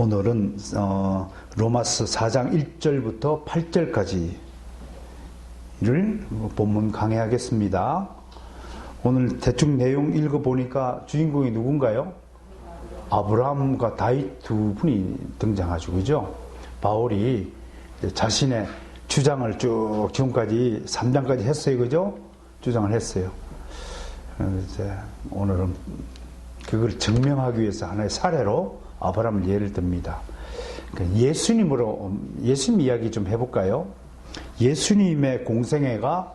오늘은 로마서 4장 1절부터 8절까지를 본문 강해하겠습니다. 오늘 대충 내용 읽어보니까 주인공이 누군가요? 아브라함과 다윗 두 분이 등장하죠. 그죠? 바울이 자신의 주장을 쭉 지금까지 3장까지 했어요. 그죠? 주장을 했어요. 이제 오늘은 그걸 증명하기 위해서 하나의 사례로 아브라함을 예를 듭니다. 그러니까 예수님 이야기 좀 해볼까요? 예수님의 공생애가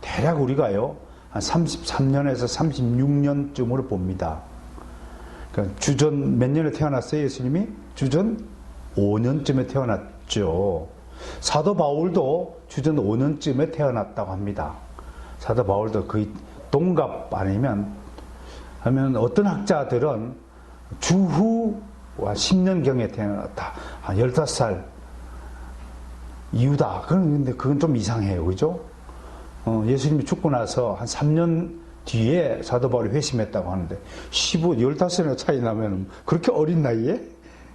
대략 우리가요, 한 33년에서 36년쯤으로 봅니다. 그러니까 주전 몇 년에 태어났어요, 예수님이? 주전 5년쯤에 태어났죠. 사도 바울도 주전 5년쯤에 태어났다고 합니다. 사도 바울도 거의 동갑 아니면 어떤 학자들은 주후 10년경에 태어났다. 한 15살 이후다. 그런데 그건 좀 이상해요. 그죠? 예수님이 죽고 나서 한 3년 뒤에 사도 바울이 회심했다고 하는데 15살 차이 나면 그렇게 어린 나이에?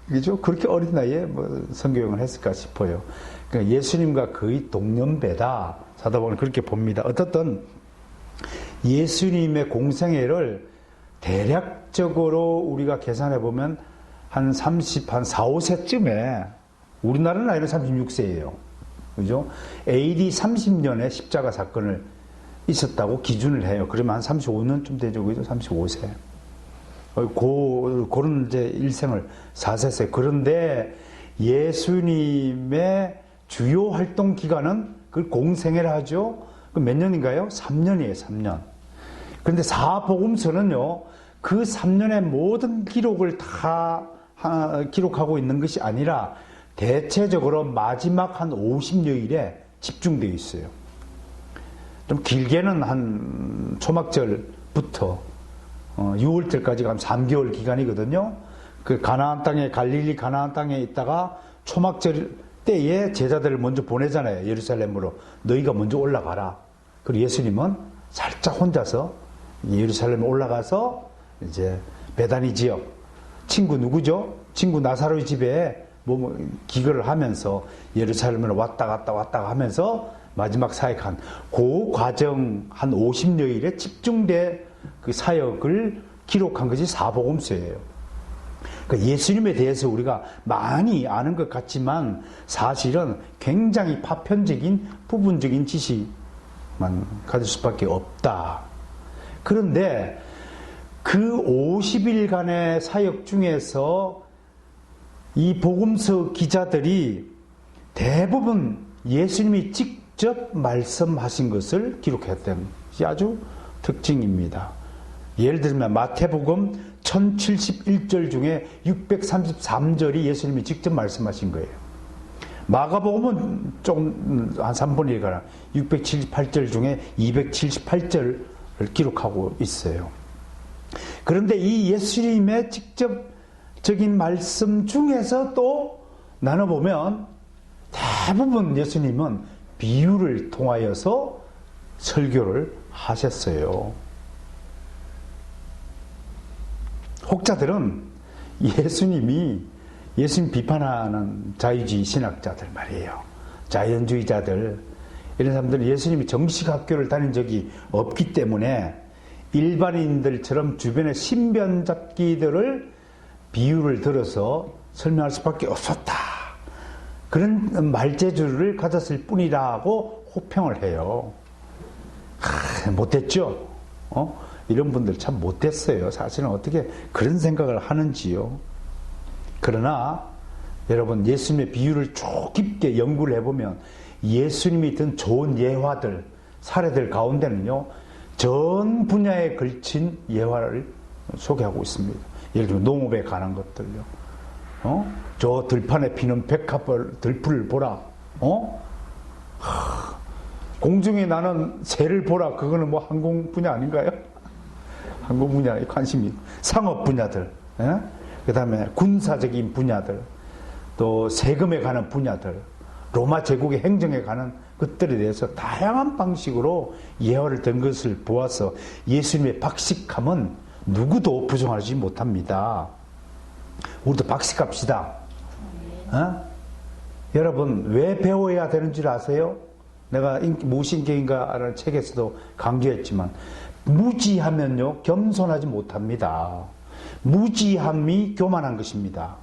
그죠? 그렇게 어린 나이에 선교행을 했을까 싶어요. 그러니까 예수님과 거의 동년배다. 사도 바울은 그렇게 봅니다. 어떻든 예수님의 공생애를 대략적으로 우리가 계산해 보면 한 4, 5세쯤에, 우리나라 나이는 36세예요. 그죠? AD 30년에 십자가 사건을 있었다고 기준을 해요. 그러면 한 35년쯤 되죠. 그죠? 35세. 그런 이제 일생을 4세세. 그런데 예수님의 주요 활동 기간은 그걸 공생애라 하죠. 그 몇 년인가요? 3년이에요, 3년. 그런데 사복음서는요, 그 3년의 모든 기록을 다 기록하고 있는 것이 아니라 대체적으로 마지막 한 50여일에 집중되어 있어요. 좀 길게는 한 초막절부터 6월절까지가 한 3개월 기간이거든요. 그 갈릴리 가나안 땅에 있다가 초막절 때에 제자들을 먼저 보내잖아요. 예루살렘으로. 너희가 먼저 올라가라. 그리고 예수님은 살짝 혼자서 예루살렘에 올라가서 이제 베다니 지역, 친구 누구죠? 친구 나사로의 집에 기거를 하면서 예루살렘으로 왔다 갔다 하면서 마지막 사역한 그 과정 한 50여일에 집중된 그 사역을 기록한 것이 사복음서예요. 그러니까 예수님에 대해서 우리가 많이 아는 것 같지만 사실은 굉장히 파편적인 부분적인 지식만 가질 수밖에 없다. 그런데 그 50일간의 사역 중에서 이 복음서 기자들이 대부분 예수님이 직접 말씀하신 것을 기록했다는 것이 아주 특징입니다. 예를 들면 마태복음 1071절 중에 633절이 예수님이 직접 말씀하신 거예요. 마가복음은 좀 한 3분의 1가량 678절 중에 278절을 기록하고 있어요. 그런데 이 예수님의 직접적인 말씀 중에서 또 나눠보면 대부분 예수님은 비유를 통하여서 설교를 하셨어요. 혹자들은 예수님 비판하는 자유주의 신학자들 말이에요. 자연주의자들, 이런 사람들은 예수님이 정식 학교를 다닌 적이 없기 때문에 일반인들처럼 주변의 신변잡기들을 비유를 들어서 설명할 수밖에 없었다. 그런 말재주를 가졌을 뿐이라고 호평을 해요. 못됐죠? 이런 분들 참 못됐어요. 사실은 어떻게 그런 생각을 하는지요. 그러나 여러분, 예수님의 비유를 쭉 깊게 연구를 해보면 예수님이 든 좋은 예화들, 사례들 가운데는요, 전 분야에 걸친 예화를 소개하고 있습니다. 예를 들면 농업에 관한 것들요. 저 들판에 피는 들풀을 보라. 공중에 나는 새를 보라. 그거는 항공 분야 아닌가요? 항공 분야에 관심이 있고, 상업 분야들, 그 다음에 군사적인 분야들, 또 세금에 관한 분야들, 로마 제국의 행정에 관한 것들에 대해서 다양한 방식으로 예화를 든 것을 보아서 예수님의 박식함은 누구도 부정하지 못합니다. 우리도 박식합시다. 어? 여러분 왜 배워야 되는 줄 아세요? 내가 무신경인가라는 책에서도 강조했지만 무지하면요 겸손하지 못합니다. 무지함이 교만한 것입니다.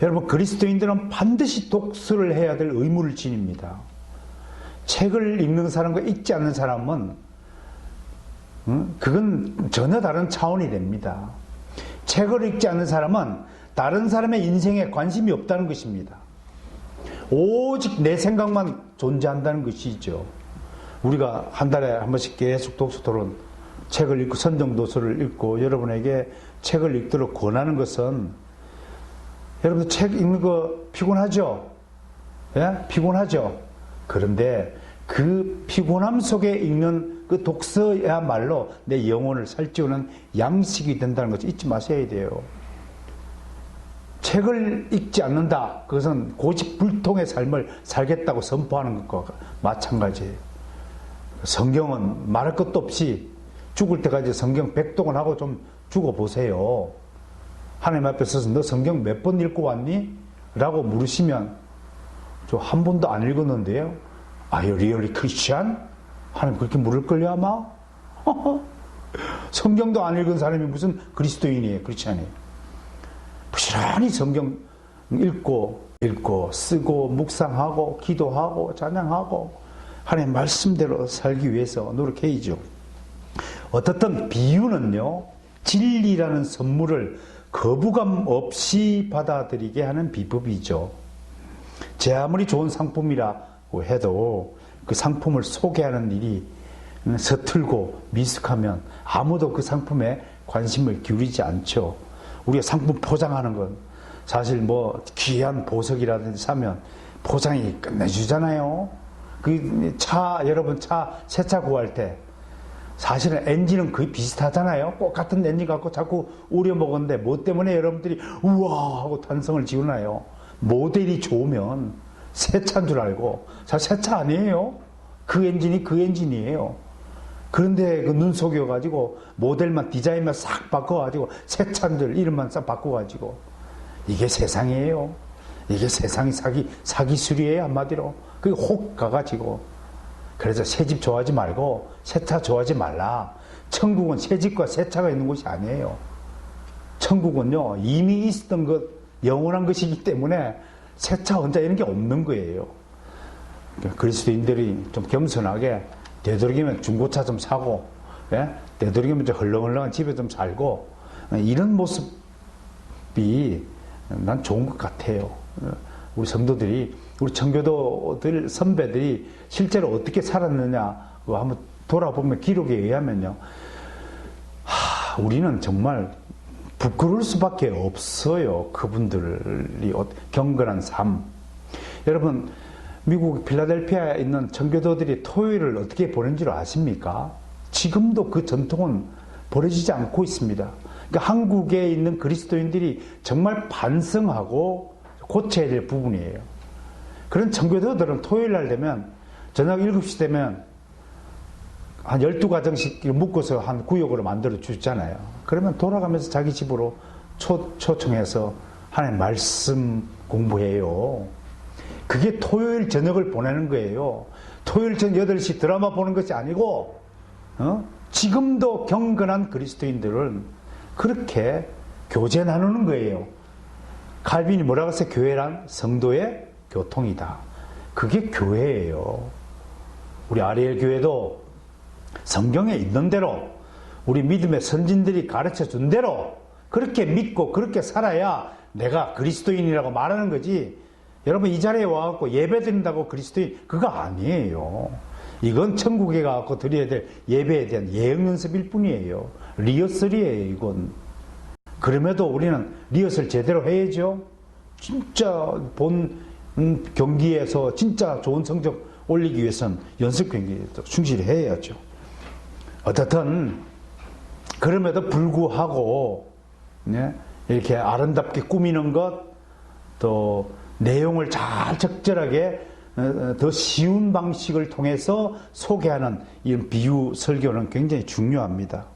여러분 그리스도인들은 반드시 독서를 해야 될 의무를 지닙니다. 책을 읽는 사람과 읽지 않는 사람은 그건 전혀 다른 차원이 됩니다. 책을 읽지 않는 사람은 다른 사람의 인생에 관심이 없다는 것입니다. 오직 내 생각만 존재한다는 것이죠. 우리가 한 달에 한 번씩 계속 독서 토론, 책을 읽고 선정 도서를 읽고 여러분에게 책을 읽도록 권하는 것은 여러분 책 읽는 거 피곤하죠? 예? 피곤하죠? 그런데 그 피곤함 속에 읽는 그 독서야말로 내 영혼을 살찌우는 양식이 된다는 것을 잊지 마셔야 돼요. 책을 읽지 않는다. 그것은 고집불통의 삶을 살겠다고 선포하는 것과 마찬가지예요. 성경은 말할 것도 없이 죽을 때까지 성경 100독은 하고 좀 죽어보세요. 하나님 앞에 서서 너 성경 몇 번 읽고 왔니? 라고 물으시면 저 한 번도 안 읽었는데요. Are you really Christian? 하나님 그렇게 물을걸요 아마? 성경도 안 읽은 사람이 무슨 그리스도인이에요, 크리스찬이에요. 부지런히 성경 읽고 쓰고 묵상하고 기도하고 찬양하고 하나님 말씀대로 살기 위해서 노력해야죠. 어떻든 비유는요 진리라는 선물을 거부감 없이 받아들이게 하는 비법이죠. 제 아무리 좋은 상품이라고 해도 그 상품을 소개하는 일이 서툴고 미숙하면 아무도 그 상품에 관심을 기울이지 않죠. 우리가 상품 포장하는 건 사실 뭐 귀한 보석이라든지 사면 포장이 끝내주잖아요. 그 차, 여러분 새 차 구할 때 사실은 엔진은 거의 비슷하잖아요. 꼭 같은 엔진 갖고 자꾸 우려먹었는데 뭐 때문에 여러분들이 우와 하고 탄성을 지우나요? 모델이 좋으면 새 차인 줄 알고 사실 새 차 아니에요. 그 엔진이 그 엔진이에요. 그런데 그 눈 속여가지고 모델만 디자인만 싹 바꿔가지고 새 차인 줄 이름만 싹 바꿔가지고 이게 세상이에요. 이게 세상이 사기술이에요 한마디로. 그게 혹 가가지고 그래서 새 집 좋아하지 말고 새 차 좋아하지 말라. 천국은 새 집과 새 차가 있는 곳이 아니에요. 천국은요 이미 있었던 것 영원한 것이기 때문에 새 차 혼자 이런 게 없는 거예요. 그러니까 그리스도인들이 좀 겸손하게 되도록이면 중고차 좀 사고, 예? 되도록이면 좀 헐렁헐렁한 집에 좀 살고 이런 모습이 난 좋은 것 같아요. 우리 성도들이 우리 청교도들 선배들이 실제로 어떻게 살았느냐 한번 돌아보면 기록에 의하면요 우리는 정말 부끄러울 수밖에 없어요. 그분들이 경건한 삶. 여러분 미국 필라델피아에 있는 청교도들이 토요일을 어떻게 보낸 줄 아십니까? 지금도 그 전통은 버려지지 않고 있습니다. 그러니까 한국에 있는 그리스도인들이 정말 반성하고 고쳐야 될 부분이에요. 그런 청교도들은 토요일 날 되면 저녁 7시 되면 한 12가정씩 묶어서 한 구역으로 만들어 주잖아요. 그러면 돌아가면서 자기 집으로 초청해서 하나님 말씀 공부해요. 그게 토요일 저녁을 보내는 거예요. 토요일 저녁 8시 드라마 보는 것이 아니고 지금도 경건한 그리스도인들은 그렇게 교제 나누는 거예요. 칼빈이 뭐라고 했어요? 교회란 성도의 교통이다. 그게 교회예요. 우리 아리엘 교회도 성경에 있는 대로 우리 믿음의 선진들이 가르쳐 준 대로 그렇게 믿고 그렇게 살아야 내가 그리스도인이라고 말하는 거지. 여러분 이 자리에 와갖고 예배 드린다고 그리스도인 그거 아니에요. 이건 천국에 가갖고 드려야 될 예배에 대한 예행 연습일 뿐이에요. 리허설이에요 이건. 그럼에도 우리는 리허설 제대로 해야죠. 진짜 본 경기에서 진짜 좋은 성적 올리기 위해서는 연습 경기에 충실히 해야죠. 어떻든 그럼에도 불구하고 이렇게 아름답게 꾸미는 것, 또 내용을 잘 적절하게 더 쉬운 방식을 통해서 소개하는 이런 비유 설교는 굉장히 중요합니다.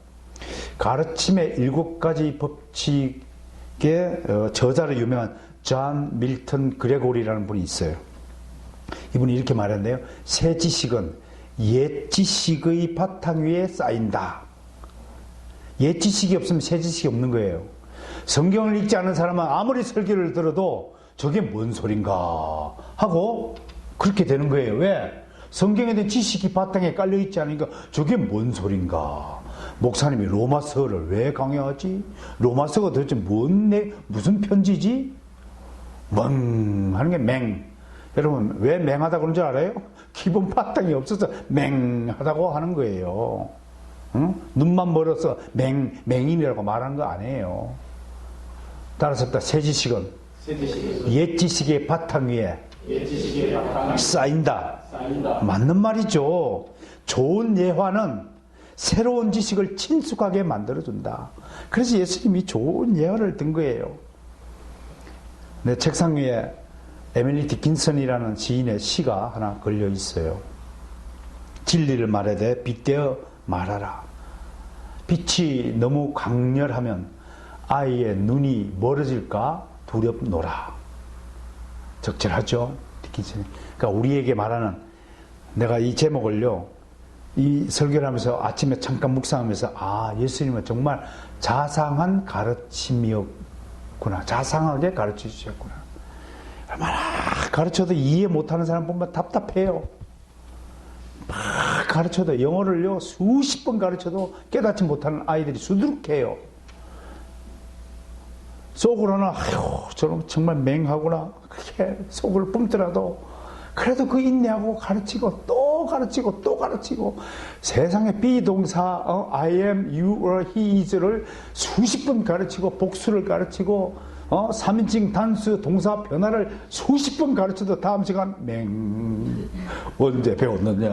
가르침의 7가지 법칙의 저자로 유명한 존 밀턴 그레고리라는 분이 있어요. 이분이 이렇게 말했는데요. 새 지식은 옛 지식의 바탕 위에 쌓인다. 옛 지식이 없으면 새 지식이 없는 거예요. 성경을 읽지 않은 사람은 아무리 설교를 들어도 저게 뭔 소린가 하고 그렇게 되는 거예요. 왜? 성경에 대한 지식이 바탕에 깔려있지 않으니까 저게 뭔 소린가. 목사님이 로마서를 왜 강요하지? 로마서가 도대체 무슨 편지지? 멍 하는 게 맹. 여러분 왜 맹하다고 그런 줄 알아요? 기본 바탕이 없어서 맹하다고 하는 거예요. 응? 눈만 멀어서 맹인이라고 말하는 거 아니에요. 따라서 새 지식은 옛 지식의 바탕 위에 쌓인다. 맞는 말이죠. 좋은 예화는 새로운 지식을 친숙하게 만들어준다. 그래서 예수님이 좋은 예화를 든 거예요. 내 책상 위에 에밀리 디킨슨이라는 시인의 시가 하나 걸려 있어요. 진리를 말하되 빗대어 말하라. 빛이 너무 강렬하면 아이의 눈이 멀어질까 두렵노라. 적절하죠? 디킨슨이. 그러니까 우리에게 말하는, 내가 이 제목을요, 이 설교를 하면서 아침에 잠깐 묵상하면서, 아, 예수님은 정말 자상한 가르침이었구나. 자상하게 가르쳐 주셨구나. 얼마나 가르쳐도 이해 못하는 사람 보면 답답해요. 막 가르쳐도, 영어를요 수십 번 가르쳐도 깨닫지 못하는 아이들이 수두룩해요. 속으로는 아유 저는 정말 맹하구나 그렇게 속을 뿜더라도 그래도 그 인내하고 가르치고 또 가르치고 또 가르치고 세상에 비동사 I am, you or he is를 수십 번 가르치고 복수를 가르치고 3인칭 단수 동사 변화를 수십 번 가르쳐도 다음 시간 맹 언제 배웠느냐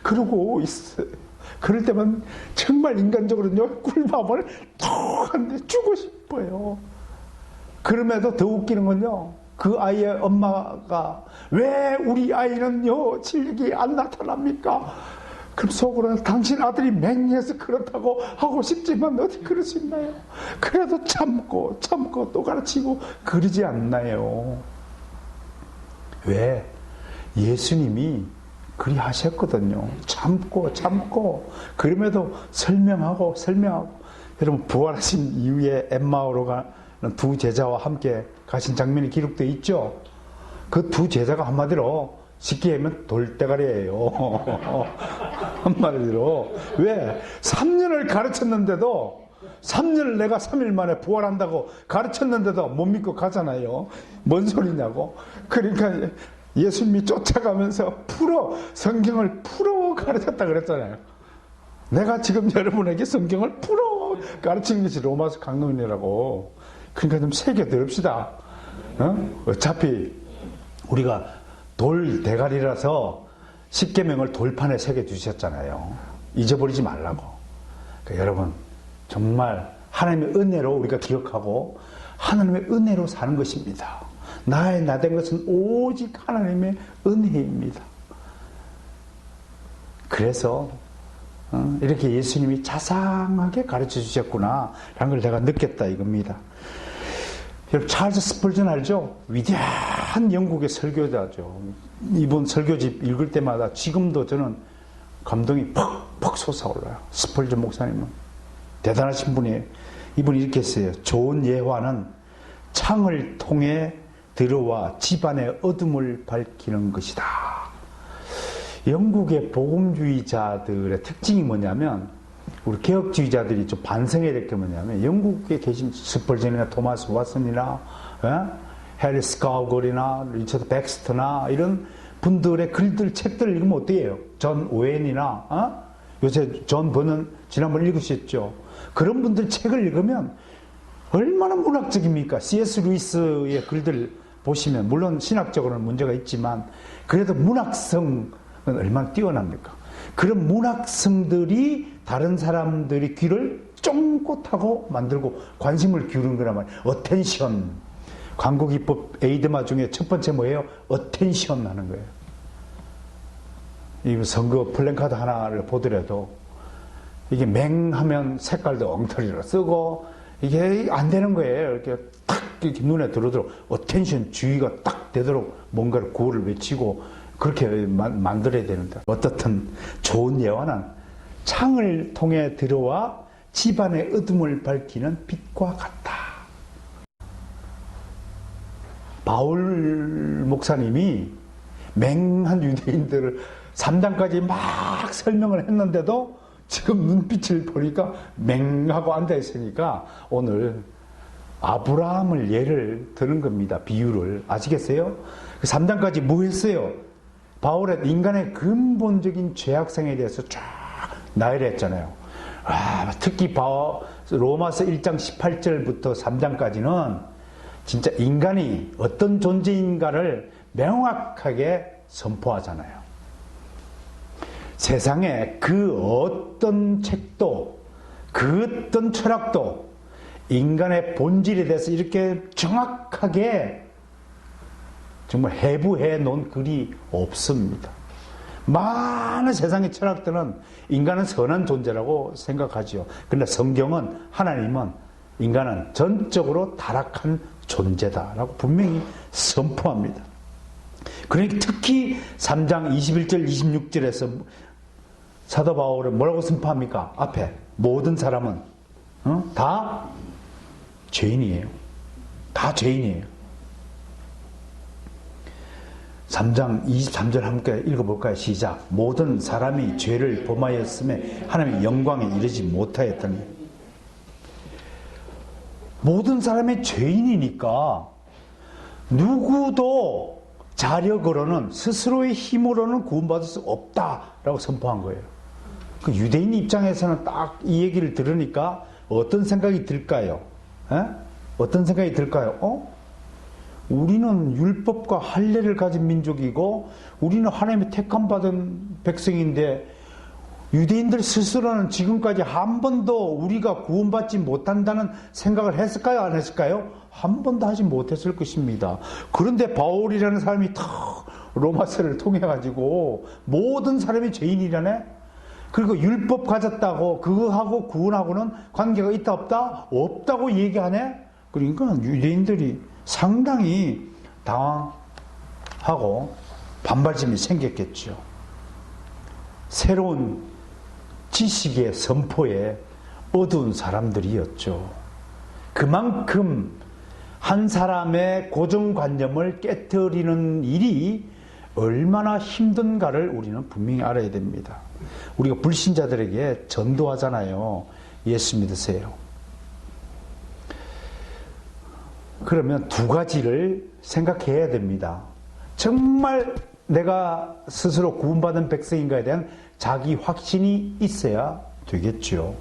그러고 있어요. 그럴 때만 정말 인간적으로는요 꿀밥을 톡 한 대 주고 싶어요. 그럼에도 더 웃기는 건요 그 아이의 엄마가 왜 우리 아이는요 실력이 안 나타납니까? 그럼 속으로는 당신 아들이 맹해서 그렇다고 하고 싶지만 어디 그럴 수 있나요? 그래도 참고 또 가르치고 그러지 않나요? 왜? 예수님이 그리 하셨거든요. 참고 그럼에도 설명하고 여러분 부활하신 이후에 엠마오로 가는 두 제자와 함께 가신 장면이 기록되어 있죠. 그 두 제자가 한마디로 쉽게 하면 돌대가리예요. 한마디로. 왜? 3년을 가르쳤는데도 3년을 내가 3일 만에 부활한다고 가르쳤는데도 못 믿고 가잖아요. 뭔 소리냐고. 그러니까 예수님이 쫓아가면서 성경을 풀어 가르쳤다 그랬잖아요. 내가 지금 여러분에게 성경을 풀어 가르치는 것이 로마서 강론이라고. 그러니까 좀 새겨들읍시다. 어차피 우리가 돌 대가리라서 십계명을 돌판에 새겨주셨잖아요. 잊어버리지 말라고. 그러니까 여러분 정말 하나님의 은혜로 우리가 기억하고 하나님의 은혜로 사는 것입니다. 나의 나된 것은 오직 하나님의 은혜입니다. 그래서 이렇게 예수님이 자상하게 가르쳐 주셨구나 라는 걸 내가 느꼈다 이겁니다. 여러분 찰스 스펄전 알죠? 위대한 영국의 설교자죠. 이분 설교집 읽을 때마다 지금도 저는 감동이 퍽퍽 솟아올라요. 스펄전 목사님은 대단하신 분이에요. 이분이 이렇게 했어요. 좋은 예화는 창을 통해 들어와 집안의 어둠을 밝히는 것이다. 영국의 복음주의자들의 특징이 뭐냐면 우리 개혁주의자들이 좀 반성해야 될 게 뭐냐면 영국에 계신 스펄전이나 토마스 왓슨이나 해리 스카우걸이나 리처드 백스터나 이런 분들의 글들 책들을 읽으면 어때요? 존 오웬이나 요새 존 버는 지난번 읽으셨죠? 그런 분들 책을 읽으면 얼마나 문학적입니까? C.S. 루이스의 글들 보시면 물론 신학적으로는 문제가 있지만 그래도 문학성은 얼마나 뛰어납니까? 그런 문학성들이 다른 사람들이 귀를 쫑긋하고 만들고 관심을 기울이는 거란 말이에요. 어텐션. 광고기법 에이드마 중에 첫 번째 뭐예요? 어텐션 하는 거예요. 이 선거 플랜카드 하나를 보더라도 이게 맹하면 색깔도 엉터리로 쓰고 이게 안 되는 거예요. 이렇게 탁 이렇게 눈에 들어오도록 어텐션 주의가 딱 되도록 뭔가를 구호를 외치고 그렇게 만들어야 되는데, 어떻든 좋은 예화는 창을 통해 들어와 집안의 어둠을 밝히는 빛과 같다. 바울 목사님이 맹한 유대인들을 3장까지 막 설명을 했는데도 지금 눈빛을 보니까 맹하고 앉아있으니까 오늘 아브라함을 예를 드는 겁니다. 비유를. 아시겠어요? 3장까지 뭐 했어요? 바울의 인간의 근본적인 죄악성에 대해서 쫙 나열했잖아요. 특히 로마서 1장 18절부터 3장까지는 진짜 인간이 어떤 존재인가를 명확하게 선포하잖아요. 세상에 그 어떤 책도 그 어떤 철학도 인간의 본질에 대해서 이렇게 정확하게 정말 해부해 놓은 글이 없습니다. 많은 세상의 철학들은 인간은 선한 존재라고 생각하지요. 그런데 성경은, 하나님은 인간은 전적으로 타락한 존재다라고 분명히 선포합니다. 그러니까 특히 3장 21절 26절에서 사도 바울은 뭐라고 선포합니까? 앞에 모든 사람은 다 죄인이에요. 다 죄인이에요. 3장 23절 함께 읽어볼까요? 시작. 모든 사람이 죄를 범하였음에 하나님의 영광에 이르지 못하였더니. 모든 사람이 죄인이니까 누구도 자력으로는, 스스로의 힘으로는 구원받을 수 없다라고 선포한 거예요. 그 유대인 입장에서는 딱 이 얘기를 들으니까 어떤 생각이 들까요? 어떤 생각이 들까요? 우리는 율법과 할례를 가진 민족이고 우리는 하나님의 택함받은 백성인데 유대인들 스스로는 지금까지 한 번도 우리가 구원받지 못한다는 생각을 했을까요? 안 했을까요? 한 번도 하지 못했을 것입니다. 그런데 바울이라는 사람이 탁 로마서를 통해 가지고 모든 사람이 죄인이라네? 그리고 율법 가졌다고 그거하고 구원하고는 관계가 있다 없다? 없다고 얘기하네? 그러니까 유대인들이 상당히 당황하고 반발심이 생겼겠죠. 새로운 지식의 선포에 어두운 사람들이었죠. 그만큼 한 사람의 고정관념을 깨트리는 일이 얼마나 힘든가를 우리는 분명히 알아야 됩니다. 우리가 불신자들에게 전도하잖아요. 예수 믿으세요. 그러면 두 가지를 생각해야 됩니다. 정말 내가 스스로 구원받은 백성인가에 대한 자기 확신이 있어야 되겠죠.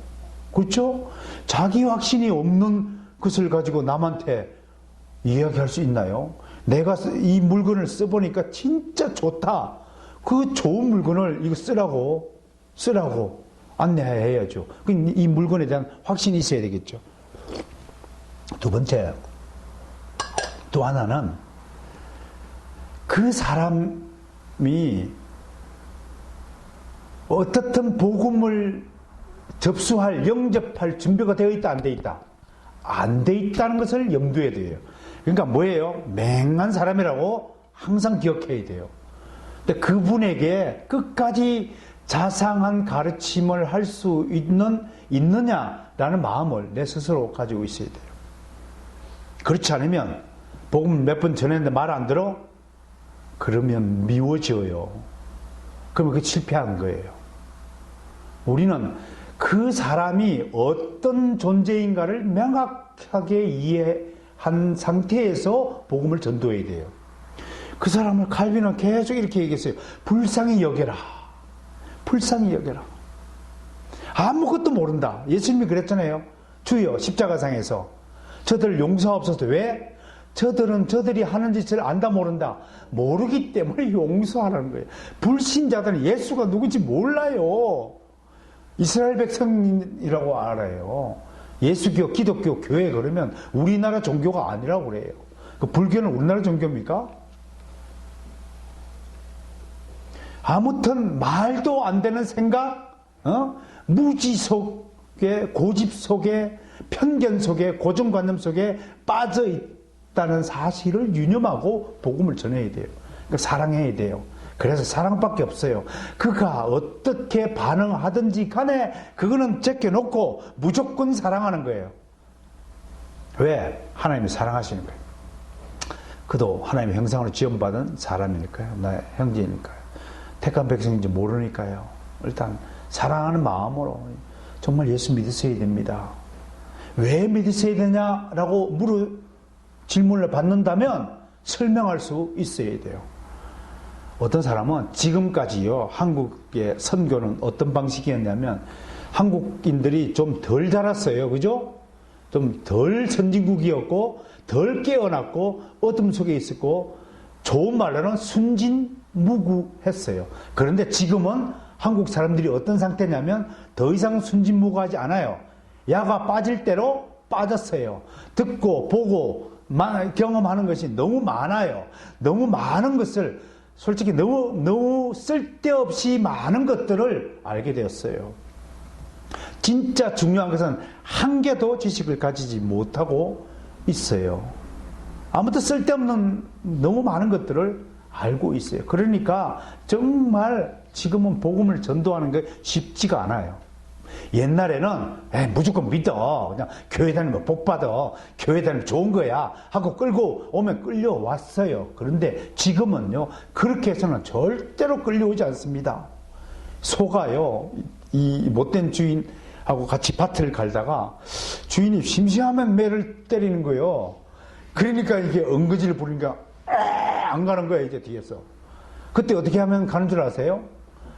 그렇죠? 자기 확신이 없는 것을 가지고 남한테 이야기할 수 있나요? 내가 이 물건을 써보니까 진짜 좋다. 그 좋은 물건을 이거 쓰라고 안내해야죠. 이 물건에 대한 확신이 있어야 되겠죠. 두 번째, 또 하나는 그 사람이 어떻든 복음을 접수할, 영접할 준비가 되어 있다, 안 되어 있다? 안 되어 있다는 것을 염두에 둬요. 그러니까 뭐예요? 맹한 사람이라고 항상 기억해야 돼요. 근데 그분에게 끝까지 자상한 가르침을 할 수 있느냐라는 마음을 내 스스로 가지고 있어야 돼요. 그렇지 않으면 복음 몇 번 전했는데 말 안 들어? 그러면 미워져요. 그러면 그게 실패한 거예요. 우리는 그 사람이 어떤 존재인가를 명확하게 이해한 상태에서 복음을 전도해야 돼요. 그 사람을 칼빈은 계속 이렇게 얘기했어요. 불쌍히 여겨라. 불쌍히 여겨라. 아무것도 모른다. 예수님이 그랬잖아요. 주여, 십자가상에서 저들 용서하옵소서. 왜? 저들이 하는 짓을 안다 모른다. 모르기 때문에 용서하라는 거예요. 불신자들은 예수가 누군지 몰라요. 이스라엘 백성이라고 알아요. 예수교, 기독교, 교회 그러면 우리나라 종교가 아니라고 그래요. 그 불교는 우리나라 종교입니까? 아무튼 말도 안 되는 생각, 무지속 한국의 고집 속에, 편견 속에, 고정관념 속에 빠져 있다는 사실을 유념하고 복음을 전해야 돼요. 그러니까 사랑해야 돼요. 그래서 사랑밖에 없어요. 그가 어떻게 반응하든지 간에 그거는 제껴놓고 무조건 사랑하는 거예요. 왜? 하나님이 사랑하시는 거예요. 그도 하나님의 형상으로 지원받은 사람이니까요. 나의 형제니까요. 택한 백성인지 모르니까요. 일단 사랑하는 마음으로 정말 예수 믿으셔야 됩니다. 왜 믿으셔야 되냐라고 질문을 받는다면 설명할 수 있어야 돼요. 어떤 사람은 지금까지요, 한국의 선교는 어떤 방식이었냐면, 한국인들이 좀 덜 자랐어요. 그죠? 좀 덜 선진국이었고, 덜 깨어났고, 어둠 속에 있었고, 좋은 말로는 순진무구했어요. 그런데 지금은 한국 사람들이 어떤 상태냐면, 더 이상 순진무구하지 않아요. 야가 빠질 대로 빠졌어요. 듣고, 보고, 경험하는 것이 너무 많아요. 너무 많은 것을, 솔직히 너무 쓸데없이 많은 것들을 알게 되었어요. 진짜 중요한 것은 한 개도 지식을 가지지 못하고 있어요. 아무튼 쓸데없는 너무 많은 것들을 알고 있어요. 그러니까 정말 지금은 복음을 전도하는 게 쉽지가 않아요. 옛날에는 무조건 믿어, 그냥 교회 다니면 복 받아, 교회 다니면 좋은 거야 하고 끌고 오면 끌려왔어요. 그런데 지금은요, 그렇게 해서는 절대로 끌려오지 않습니다. 소가요, 이 못된 주인하고 같이 밭을 갈다가 주인이 심심하면 매를 때리는 거예요. 그러니까 이게 엉거지를 부리니까 안 가는 거예요. 이제 뒤에서. 그때 어떻게 하면 가는 줄 아세요?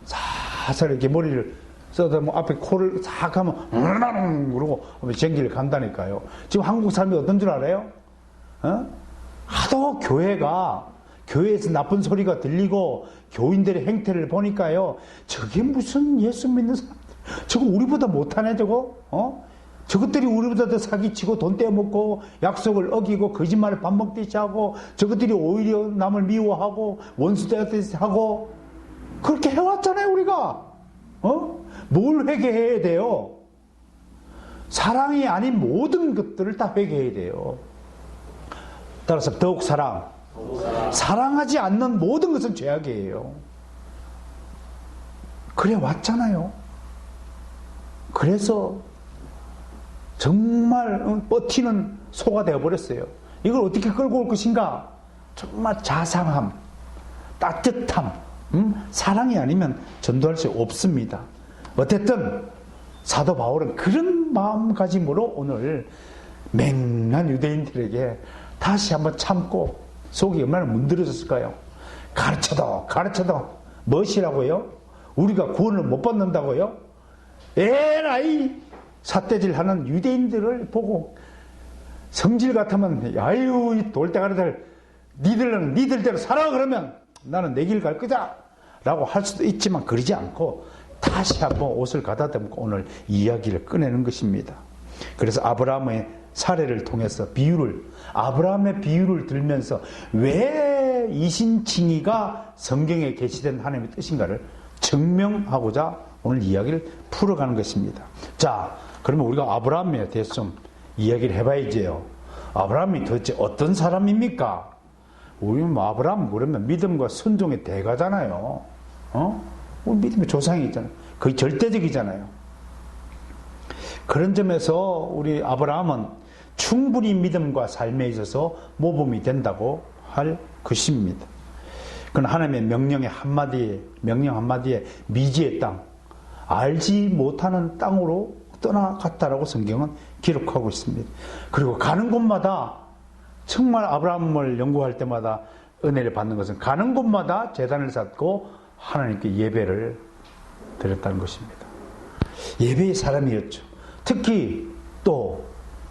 살살 이렇게 머리를 써서 뭐 앞에 코를 싹 하면 그러고 전기를 간다니까요. 지금 한국 사람이 어떤 줄 알아요? 하도 교회에서 나쁜 소리가 들리고 교인들의 행태를 보니까요, 저게 무슨 예수 믿는 사람, 저거 우리보다 못하네 저거? 저것들이 우리보다 더 사기치고 돈 떼어먹고 약속을 어기고 거짓말을 밥 먹듯이 하고, 저것들이 오히려 남을 미워하고 원수 되듯이 하고 그렇게 해왔잖아요 우리가. 뭘 회개해야 돼요? 사랑이 아닌 모든 것들을 다 회개해야 돼요. 따라서 더욱 사랑하지 않는 모든 것은 죄악이에요. 그래 왔잖아요. 그래서 정말 버티는 소가 되어버렸어요. 이걸 어떻게 끌고 올 것인가? 정말 자상함, 따뜻함, 사랑이 아니면 전도할 수 없습니다. 어쨌든 사도 바울은 그런 마음가짐으로 오늘 맹한 유대인들에게 다시 한번 참고 속이 얼마나 문드러졌을까요? 가르쳐도 무엇이라고요? 우리가 구원을 못 받는다고요? 에라이 삿대질 하는 유대인들을 보고 성질 같으면 아유 이 돌대가리들 니들대로 살아, 그러면 나는 내 길 갈 거다 라고 할 수도 있지만 그러지 않고 다시 한번 옷을 가다듬고 오늘 이야기를 꺼내는 것입니다. 그래서 아브라함의 사례를 통해서 아브라함의 비유를 들면서 왜 이신칭의가 성경에 게시된 하나님의 뜻인가를 증명하고자 오늘 이야기를 풀어가는 것입니다. 자, 그러면 우리가 아브라함에 대해서 좀 이야기를 해봐야지요. 아브라함이 도대체 어떤 사람입니까? 우리는 아브라함 그러면 믿음과 순종의 대가잖아요. 우리 믿음의 조상이 있잖아요. 거의 절대적이잖아요. 그런 점에서 우리 아브라함은 충분히 믿음과 삶에 있어서 모범이 된다고 할 것입니다. 그건 하나님의 명령 한마디에 미지의 땅, 알지 못하는 땅으로 떠나갔다라고 성경은 기록하고 있습니다. 그리고 가는 곳마다 정말 아브라함을 연구할 때마다 은혜를 받는 것은 가는 곳마다 제단을 쌓고 하나님께 예배를 드렸다는 것입니다. 예배의 사람이었죠. 특히 또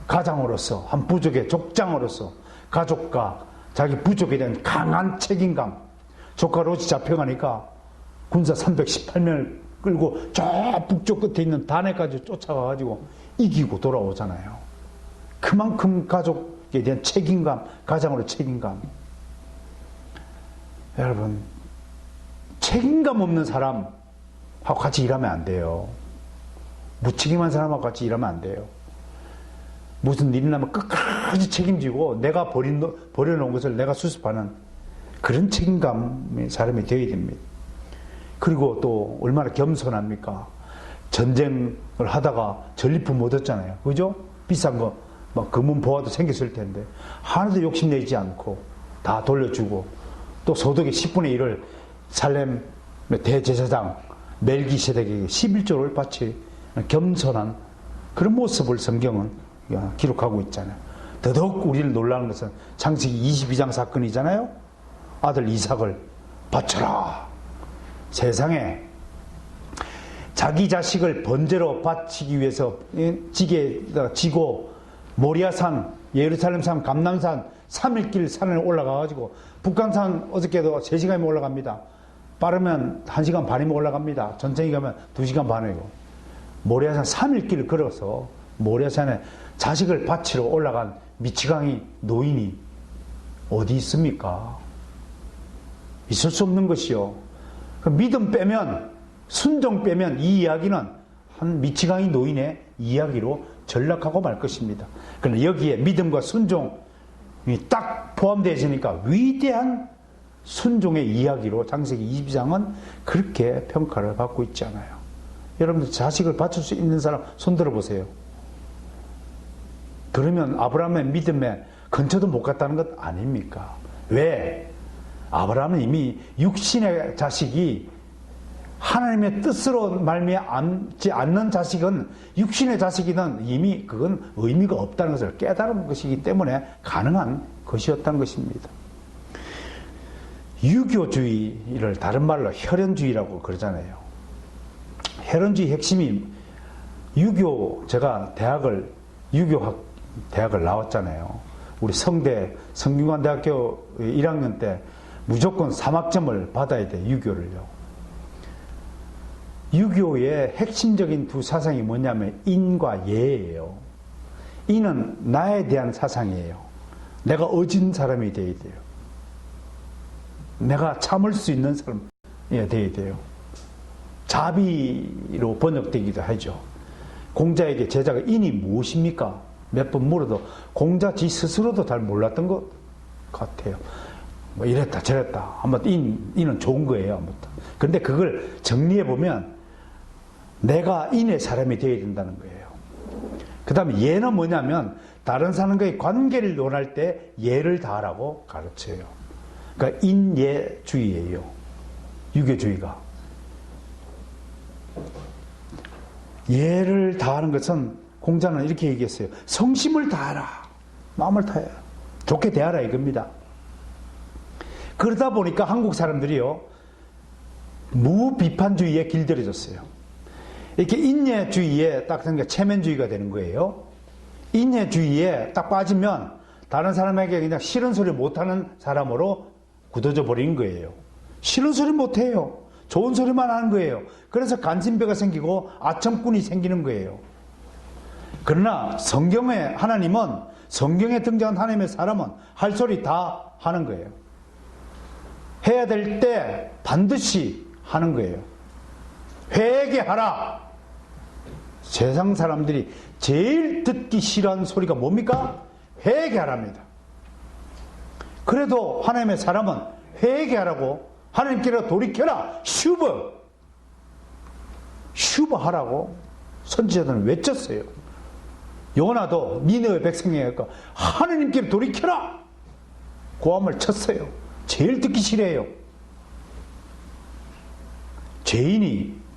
가장으로서, 한 부족의 족장으로서 가족과 자기 부족에 대한 강한 책임감. 조카 롯이 잡혀가니까 군사 318명을 끌고 저 북쪽 끝에 있는 단해까지 쫓아가가지고 이기고 돌아오잖아요. 그만큼 가족에 대한 책임감, 가장으로 책임감. 여러분, 책임감 없는 사람하고 같이 일하면 안 돼요. 무책임한 사람하고 같이 일하면 안 돼요. 무슨 일이 나면 끝까지 책임지고 내가 버려놓은 것을 내가 수습하는 그런 책임감의 사람이 되어야 됩니다. 그리고 또 얼마나 겸손합니까? 전쟁을 하다가 전리품 얻었잖아요. 그죠? 비싼 거, 막 금은 보화도 생겼을 텐데 하나도 욕심내지 않고 다 돌려주고 또 소득의 10분의 1을 살렘 대제사장 멜기세덱에게 11조를 바치 겸손한 그런 모습을 성경은 기록하고 있잖아요. 더더욱 우리를 놀라는 것은 창세기 22장 사건이잖아요. 아들 이삭을 바쳐라. 세상에 자기 자식을 번제로 바치기 위해서 지게에다 지고 모리아산, 예루살렘산, 감남산 3일길 산에 올라가가지고 북한산 어저께도 3시간이면 올라갑니다. 빠르면 1시간 반이면 올라갑니다. 천천히 가면 2시간 반이고 모리아산 3일길을 걸어서 모리아산에 자식을 바치러 올라간 미치광이 노인이 어디 있습니까? 있을 수 없는 것이요. 그 믿음 빼면, 순종 빼면 이 이야기는 한 미치광이 노인의 이야기로 전락하고 말 것입니다. 그러나 여기에 믿음과 순종이 딱 포함되어 있으니까 위대한 순종의 이야기로 창세기 22장은 그렇게 평가를 받고 있잖아요. 여러분들 자식을 바칠 수 있는 사람 손 들어보세요. 그러면 아브라함의 믿음에 근처도 못 갔다는 것 아닙니까? 왜? 아브라함은 이미 육신의 자식이 하나님의 뜻으로 말미암지 않는 자식은 육신의 자식이든 이미 그건 의미가 없다는 것을 깨달은 것이기 때문에 가능한 것이었다는 것입니다. 유교주의를 다른 말로 혈연주의라고 그러잖아요. 혈연주의 핵심이 제가 유교학 대학을 나왔잖아요. 우리 성대 성균관대학교 1학년 때 무조건 3학점을 받아야 돼. 유교를요. 유교의 핵심적인 두 사상이 뭐냐면 인과 예예요. 인은 나에 대한 사상이에요. 내가 어진 사람이 되어야 돼요. 내가 참을 수 있는 사람이 되어야 돼요. 자비로 번역되기도 하죠. 공자에게 제자가 인이 무엇입니까? 몇 번 물어도 공자 지 스스로도 잘 몰랐던 것 같아요. 뭐 이랬다 저랬다. 아무튼 인은 좋은 거예요. 아무튼. 그런데 그걸 정리해 보면 내가 인의 사람이 되어야 된다는 거예요. 그 다음에 예는 뭐냐면 다른 사람과의 관계를 논할 때 예를 다하라고 가르쳐요. 그러니까 인예주의예요. 유교주의가. 예를 다하는 것은 공자는 이렇게 얘기했어요. 성심을 다하라. 마음을 다해. 좋게 대하라 이겁니다. 그러다 보니까 한국 사람들이요. 무비판주의에 길들여졌어요. 이렇게 인예주의에 딱 그러니까 체면주의가 되는 거예요. 인예주의에 딱 빠지면 다른 사람에게 그냥 싫은 소리 못하는 사람으로 굳어져 버린 거예요. 싫은 소리 못해요. 좋은 소리만 하는 거예요. 그래서 간신배가 생기고 아첨꾼이 생기는 거예요. 그러나 성경의 하나님은 성경에 등장한 하나님의 사람은 할 소리 다 하는 거예요. 해야 될 때 반드시 하는 거예요. 회개하라. 세상 사람들이 제일 듣기 싫어하는 소리가 뭡니까? 회개하랍니다. 그래도 하나님의 사람은 회개하라고 하나님께로 돌이켜라. 슈브 하라고 선지자들은 외쳤어요. 요나도 니느웨 백성에게 하나님께로 돌이켜라. 고함을 쳤어요. 제일 듣기 싫어해요.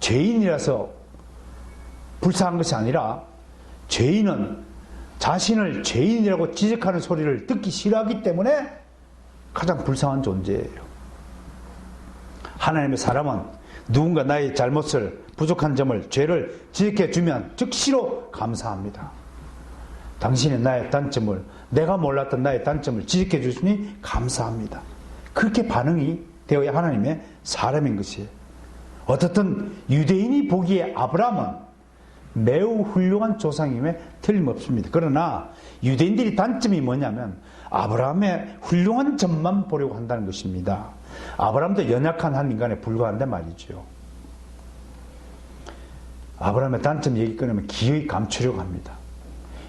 죄인이라서 불쌍한 것이 아니라 죄인은 자신을 죄인이라고 지적하는 소리를 듣기 싫어하기 때문에 가장 불쌍한 존재예요. 하나님의 사람은 누군가 나의 잘못을, 부족한 점을, 죄를 지적해 주면 즉시로 감사합니다. 당신이 나의 단점을, 내가 몰랐던 나의 단점을 지적해 주시니 감사합니다. 그렇게 반응이 되어야 하나님의 사람인 것이에요. 어떻든 유대인이 보기에 아브라함은 매우 훌륭한 조상임에 틀림없습니다. 그러나 유대인들이 단점이 뭐냐면 아브라함의 훌륭한 점만 보려고 한다는 것입니다. 아브라함도 연약한 한 인간에 불과한데 말이죠. 아브라함의 단점 얘기 끊으면 기어이 감추려고 합니다.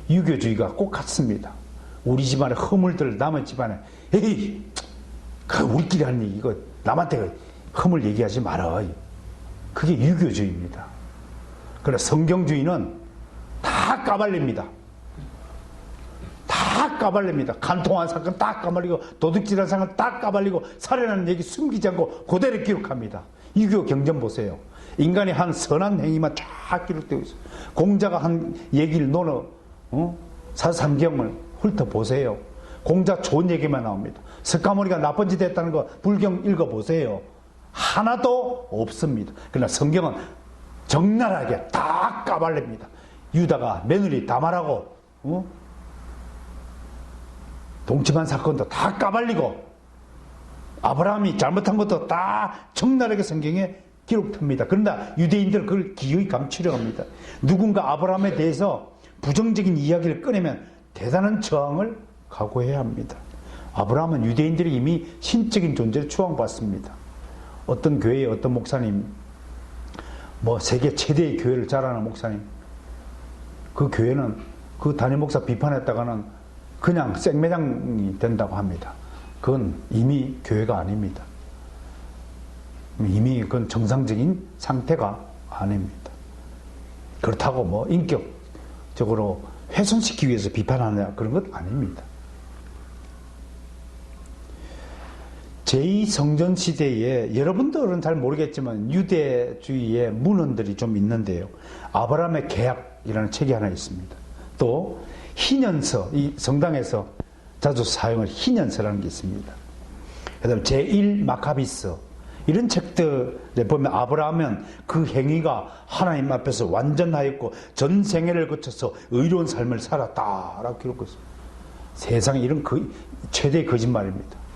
유교주의가 꼭 같습니다. 우리 집안에 허물들 남의 집안에 에이 그 우리끼리 하는 얘기 이거 남한테 허물 얘기하지 마라. 그게 유교주의입니다. 그러나 성경주의는 다 까발립니다. 다 까발립니다. 간통한 사건 다 까발리고 도둑질한 사건 다 까발리고 살해하는 얘기 숨기지 않고 그대로 기록합니다. 유교 경전 보세요. 인간이 한 선한 행위만 쫙 기록되고 있어요. 공자가 한 얘기를 사삼경을 훑어보세요. 공자 좋은 얘기만 나옵니다. 석가모니가 나쁜 짓 했다는 거 불경 읽어보세요. 하나도 없습니다. 그러나 성경은 적나라하게 다 까발립니다. 유다가 며느리 다말하고 동침한 사건도 다 까발리고 아브라함이 잘못한 것도 다 적나라하게 성경에 기록됩니다. 그러나 유대인들은 그걸 기어이 감추려 합니다. 누군가 아브라함에 대해서 부정적인 이야기를 꺼내면 대단한 저항을 각오해야 합니다. 아브라함은 유대인들이 이미 신적인 존재를 추앙받습니다. 어떤 교회의 어떤 목사님, 세계 최대의 교회를 자랑하는 목사님, 그 교회는 그 담임 목사 비판했다가는 그냥 생매장이 된다고 합니다. 그건 이미 교회가 아닙니다. 이미 그건 정상적인 상태가 아닙니다. 그렇다고 인격적으로 훼손시키기 위해서 비판하느냐 그런 것 아닙니다. 제2성전 시대에 여러분들은 잘 모르겠지만 유대주의의 문헌들이 좀 있는데요. 아브라함의 계약이라는 책이 하나 있습니다. 또 희년서, 이 성당에서 자주 사용할 희년서라는 게 있습니다. 그 다음에 제1마카비서 이런 책들에 보면 아브라함은 그 행위가 하나님 앞에서 완전하였고 전 생애를 거쳐서 의로운 삶을 살았다라고 기록하고 있습니다. 세상에 이런 최대의 거짓말입니다.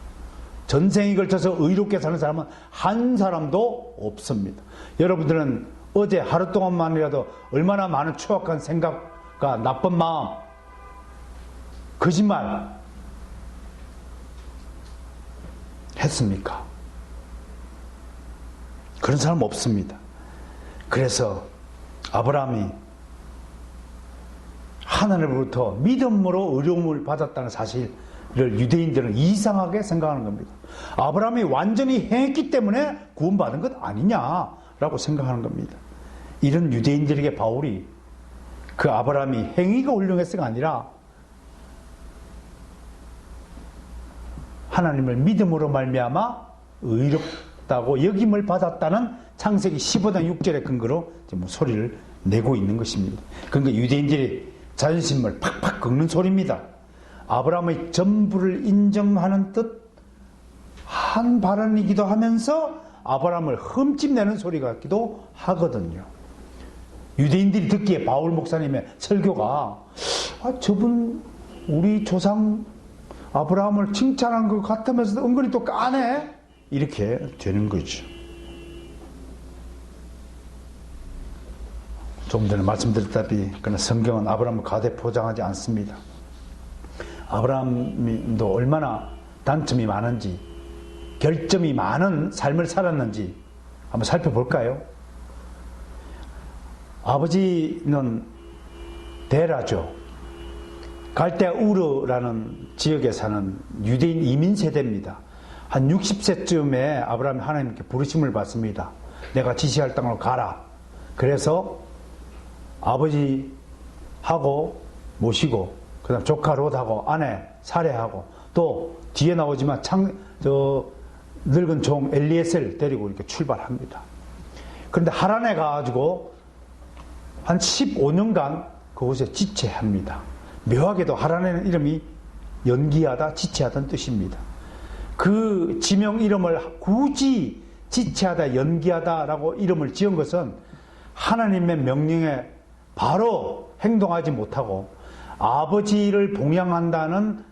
전생에 걸쳐서 의롭게 사는 사람은 한 사람도 없습니다. 여러분들은 어제 하루 동안만이라도 얼마나 많은 추악한 생각과 나쁜 마음, 거짓말 했습니까? 그런 사람 없습니다. 그래서 아브라함이 하나님으로부터 믿음으로 의로움을 받았다는 사실을 유대인들은 이상하게 생각하는 겁니다. 아브라함이 완전히 행했기 때문에 구원받은 것 아니냐라고 생각하는 겁니다. 이런 유대인들에게 바울이 그 아브라함이 행위가 훌륭했어가 아니라 하나님을 믿음으로 말미암아 의롭다고 여김을 받았다는 창세기 15장 6절의 근거로 지금 소리를 내고 있는 것입니다. 그러니까 유대인들이 자존심을 팍팍 긁는 소리입니다. 아브라함의 전부를 인정하는 듯 한 발언이기도 하면서 아브라함을 흠집내는 소리 같기도 하거든요. 유대인들이 듣기에 바울 목사님의 설교가 저분 우리 조상 아브라함을 칭찬한 것 같으면서도 은근히 또 까네? 이렇게 되는 거죠. 조금 전에 말씀드렸다시피 그러나 성경은 아브라함을 가대 포장하지 않습니다. 아브라함도 얼마나 단점이 많은지 결점이 많은 삶을 살았는지 한번 살펴볼까요? 아버지는 데라죠. 갈대아 우르라는 지역에 사는 유대인 이민 세대입니다. 한 60세쯤에 아브라함이 하나님께 부르심을 받습니다. 내가 지시할 땅으로 가라. 그래서 아버지하고 모시고 그 다음 조카 롯하고 아내 살해하고 또 뒤에 나오지만 늙은 종 엘리에셀 데리고 이렇게 출발합니다. 그런데 하란에 가가지고 한 15년간 그곳에 지체합니다. 묘하게도 하란에는 이름이 연기하다, 지체하다는 뜻입니다. 그 지명 이름을 굳이 지체하다, 연기하다라고 이름을 지은 것은 하나님의 명령에 바로 행동하지 못하고 아버지를 봉양한다는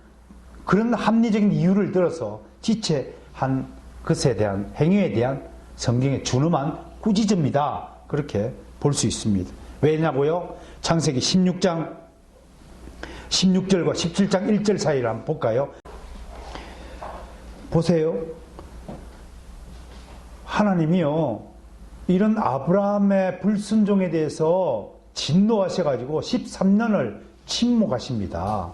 그런 합리적인 이유를 들어서 지체한 것에 대한 행위에 대한 성경의 준엄한 꾸짖음이다. 그렇게 볼 수 있습니다. 왜냐고요? 창세기 16장 16절과 17장 1절 사이를 한번 볼까요? 보세요. 하나님이요 이런 아브라함의 불순종에 대해서 진노하셔가지고 13년을 침묵하십니다.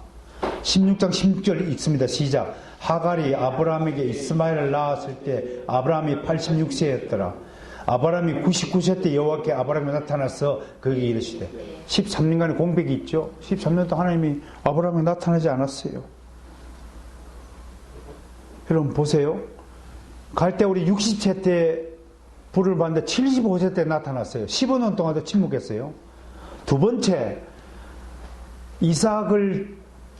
16장 16절 읽습니다. 시작. 하갈이 아브라함에게 이스마엘을 낳았을 때 아브라함이 86세였더라. 아브라함이 99세 때 여호와께 아브라함이 나타나서 그에게 이르시되 13년간의 공백이 있죠. 13년 동안 하나님이 아브라함에 나타나지 않았어요. 여러분 보세요. 갈 때 우리 60세 때 불을 봤는데 75세 때 나타났어요. 15년 동안도 침묵했어요. 두 번째, 이삭을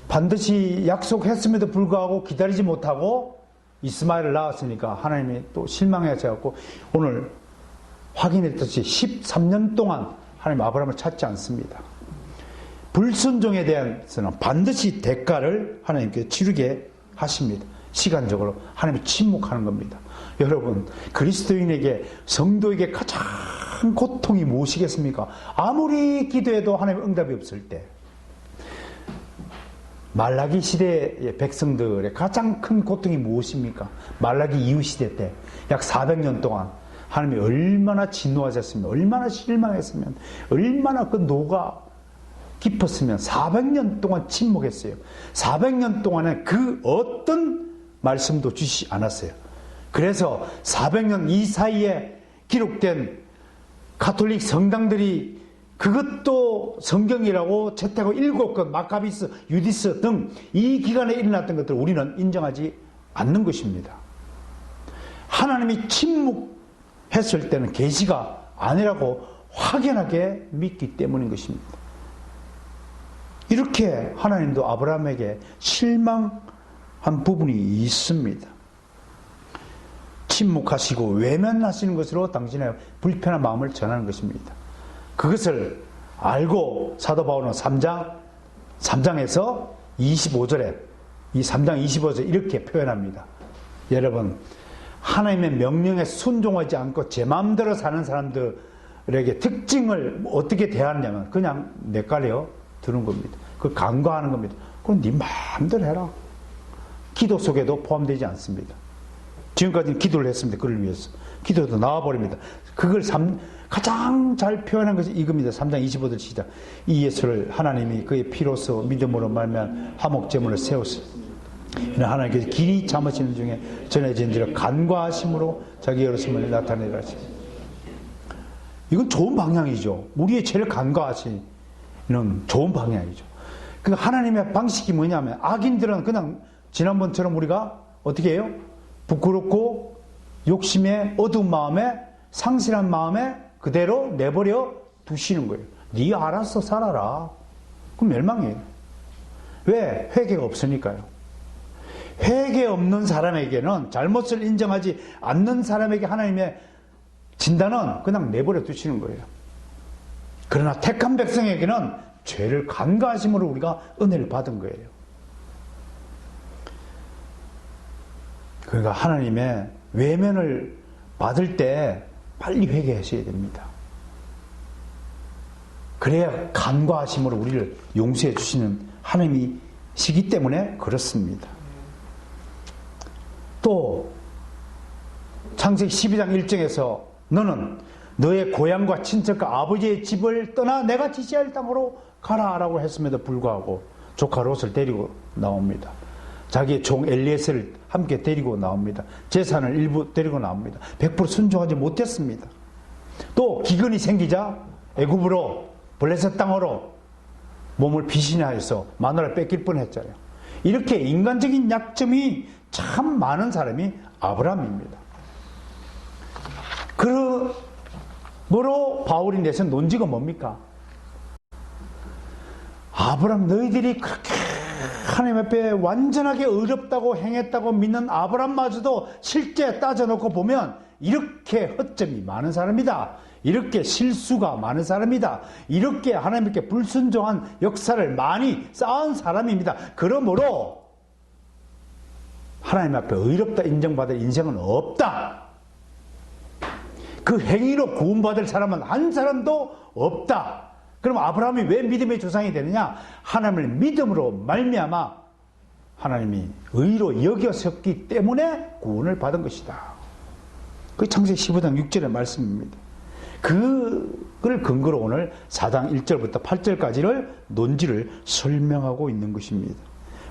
반드시 약속했음에도 불구하고 기다리지 못하고 이스마엘을 낳았으니까 하나님이 또 실망하셔서 오늘 확인했듯이 13년 동안 하나님 아브라함을 찾지 않습니다. 불순종에 대해서는 반드시 대가를 하나님께 치르게 하십니다. 시간적으로 하나님이 침묵하는 겁니다. 여러분, 그리스도인에게, 성도에게 가장 고통이 무엇이겠습니까? 아무리 기도해도 하나님 응답이 없을 때, 말라기 시대의 백성들의 가장 큰 고통이 무엇입니까? 말라기 이후 시대 때 약 400년 동안 하나님이 얼마나 진노하셨으면, 얼마나 실망했으면, 얼마나 그 노가 깊었으면 400년 동안 침묵했어요. 400년 동안에 그 어떤 말씀도 주시지 않았어요. 그래서 400년 이 사이에 기록된 가톨릭 성당들이 그것도 성경이라고 채택하고 7건, 마카비스, 유디스 등 이 기간에 일어났던 것들을 우리는 인정하지 않는 것입니다. 하나님이 침묵했을 때는 계시가 아니라고 확연하게 믿기 때문인 것입니다. 이렇게 하나님도 아브라함에게 실망한 부분이 있습니다. 침묵하시고 외면하시는 것으로 당신의 불편한 마음을 전하는 것입니다. 그것을 알고 사도 바울은 3장에서 25절에 이 3장 25절 이렇게 표현합니다. 여러분, 하나님의 명령에 순종하지 않고 제 마음대로 사는 사람들에게 특징을 어떻게 대하느냐면 그냥 내깔려 드는 겁니다. 그 간과하는 겁니다. 그럼 네 마음대로 해라. 기도 속에도 포함되지 않습니다. 지금까지는 기도를 했습니다. 그를 위해서. 기도도 나와버립니다. 그걸 가장 잘 표현한 것이 이겁니다. 3장 25절 시작. 이 예수를 하나님이 그의 피로서 믿음으로 말미암아 화목제물을 세웠습니다. 이는 하나님께서 길이 참으시는 중에 전해진 지를 간과하심으로 자기 여럿음을 나타내라 하십니다. 이건 좋은 방향이죠. 우리의 죄를 간과하시는 좋은 방향이죠. 그 하나님의 방식이 뭐냐면 악인들은 그냥 지난번처럼 우리가 어떻게 해요? 부끄럽고 욕심에 어두운 마음에 상실한 마음에 그대로 내버려 두시는 거예요. 네 알아서 살아라. 그럼 멸망이에요. 왜? 회개가 없으니까요. 회개 없는 사람에게는, 잘못을 인정하지 않는 사람에게 하나님의 진단은 그냥 내버려 두시는 거예요. 그러나 택한 백성에게는 죄를 간과하심으로 우리가 은혜를 받은 거예요. 그러니까 하나님의 외면을 받을 때 빨리 회개하셔야 됩니다. 그래야 간과하심으로 우리를 용서해 주시는 하나님이시기 때문에 그렇습니다. 또 창세기 12장 1절에서 너는 너의 고향과 친척과 아버지의 집을 떠나 내가 지시할 땅으로 가라 라고 했음에도 불구하고 조카 롯을 데리고 나옵니다. 자기의 종 엘리에셀을 함께 데리고 나옵니다. 재산을 일부 데리고 나옵니다. 100% 순종하지 못했습니다. 또 기근이 생기자 애굽으로 블레셋 땅으로 몸을 비신하여서 마누라를 뺏길 뻔했잖아요. 이렇게 인간적인 약점이 참 많은 사람이 아브라함입니다. 그러므로 바울이 내세운 논지가 뭡니까? 아브라함, 너희들이 그렇게 하나님 앞에 완전하게 의롭다고 행했다고 믿는 아브라함마저도 실제 따져놓고 보면 이렇게 허점이 많은 사람이다. 이렇게 실수가 많은 사람이다. 이렇게 하나님께 불순종한 역사를 많이 쌓은 사람입니다. 그러므로 하나님 앞에 의롭다 인정받을 인생은 없다. 그 행위로 구원받을 사람은 한 사람도 없다. 그럼 아브라함이 왜 믿음의 조상이 되느냐? 하나님을 믿음으로 말미암아 하나님이 의로 여겼었기 때문에 구원을 받은 것이다. 그게 창세기 15장 6절의 말씀입니다. 그걸 근거로 오늘 4장 1절부터 8절까지를 논지를 설명하고 있는 것입니다.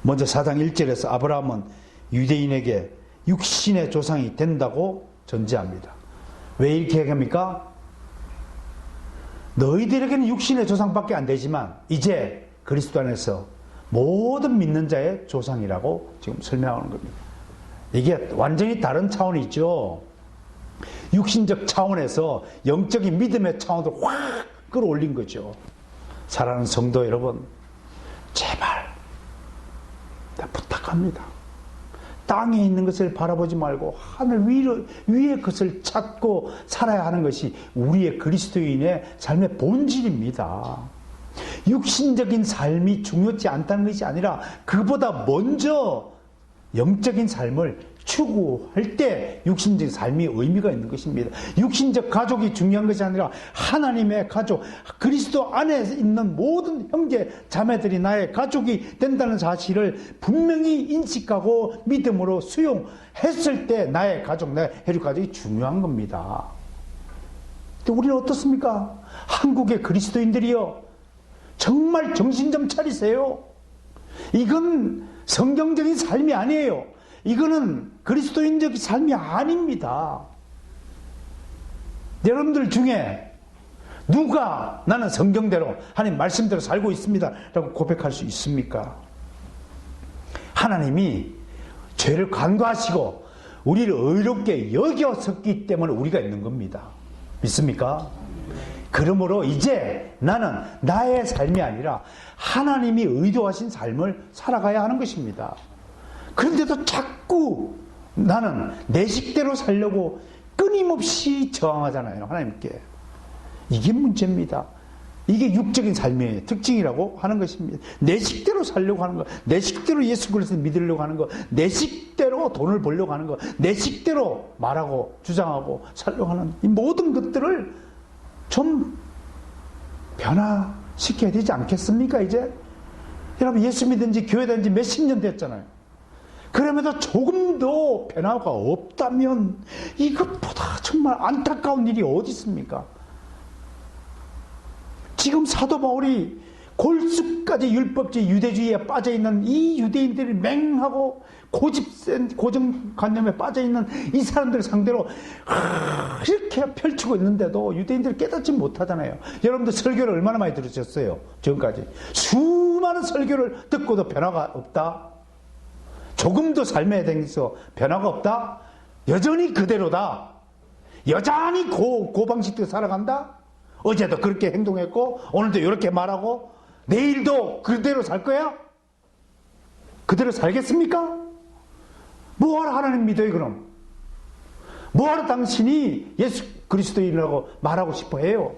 먼저 4장 1절에서 아브라함은 유대인에게 육신의 조상이 된다고 전제합니다. 왜 이렇게 얘기합니까? 너희들에게는 육신의 조상밖에 안 되지만 이제 그리스도 안에서 모든 믿는 자의 조상이라고 지금 설명하는 겁니다. 이게 완전히 다른 차원이죠. 육신적 차원에서 영적인 믿음의 차원으로 확 끌어올린 거죠. 사랑하는 성도 여러분, 제발 부탁합니다. 땅에 있는 것을 바라보지 말고 하늘 위의 것을 찾고 살아야 하는 것이 우리의 그리스도인의 삶의 본질입니다. 육신적인 삶이 중요치 않다는 것이 아니라 그보다 먼저 영적인 삶을 추구할 때 육신적 삶이 의미가 있는 것입니다. 육신적 가족이 중요한 것이 아니라 하나님의 가족, 그리스도 안에 있는 모든 형제 자매들이 나의 가족이 된다는 사실을 분명히 인식하고 믿음으로 수용했을 때 나의 가족, 나의 혈육 가족이 중요한 겁니다. 근데 우리는 어떻습니까? 한국의 그리스도인들이요, 정말 정신 좀 차리세요. 이건 성경적인 삶이 아니에요. 이거는 그리스도인적인 삶이 아닙니다. 여러분들 중에 누가 나는 성경대로 하나님 말씀대로 살고 있습니다 라고 고백할 수 있습니까? 하나님이 죄를 간과하시고 우리를 의롭게 여겼었기 때문에 우리가 있는 겁니다. 믿습니까? 그러므로 이제 나는 나의 삶이 아니라 하나님이 의도하신 삶을 살아가야 하는 것입니다. 그런데도 자꾸 나는 내 식대로 살려고 끊임없이 저항하잖아요, 하나님께. 이게 문제입니다. 이게 육적인 삶의 특징이라고 하는 것입니다. 내 식대로 살려고 하는 것, 내 식대로 예수 그리스도를 믿으려고 하는 것, 내 식대로 돈을 벌려고 하는 것, 내 식대로 말하고 주장하고 살려고 하는 이 모든 것들을 좀 변화시켜야 되지 않겠습니까, 이제? 여러분, 예수 믿은 지 교회 다닌 지 몇십 년 됐잖아요. 그럼에도 조금도 변화가 없다면 이것보다 정말 안타까운 일이 어디 있습니까? 지금 사도 바울이 골수까지 율법주의 유대주의에 빠져있는 이 유대인들이 맹하고 고정관념에 빠져있는 이 사람들 상대로 이렇게 펼치고 있는데도 유대인들이 깨닫지 못하잖아요. 여러분들 설교를 얼마나 많이 들으셨어요? 지금까지 수많은 설교를 듣고도 변화가 없다? 조금도 삶에 대해서 변화가 없다? 여전히 그대로다? 여전히 그 방식대로 살아간다? 어제도 그렇게 행동했고 오늘도 이렇게 말하고 내일도 그대로 살 거야? 그대로 살겠습니까? 뭐하러 하나님 믿어요 그럼? 뭐하러 당신이 예수 그리스도인이라고 말하고 싶어 해요?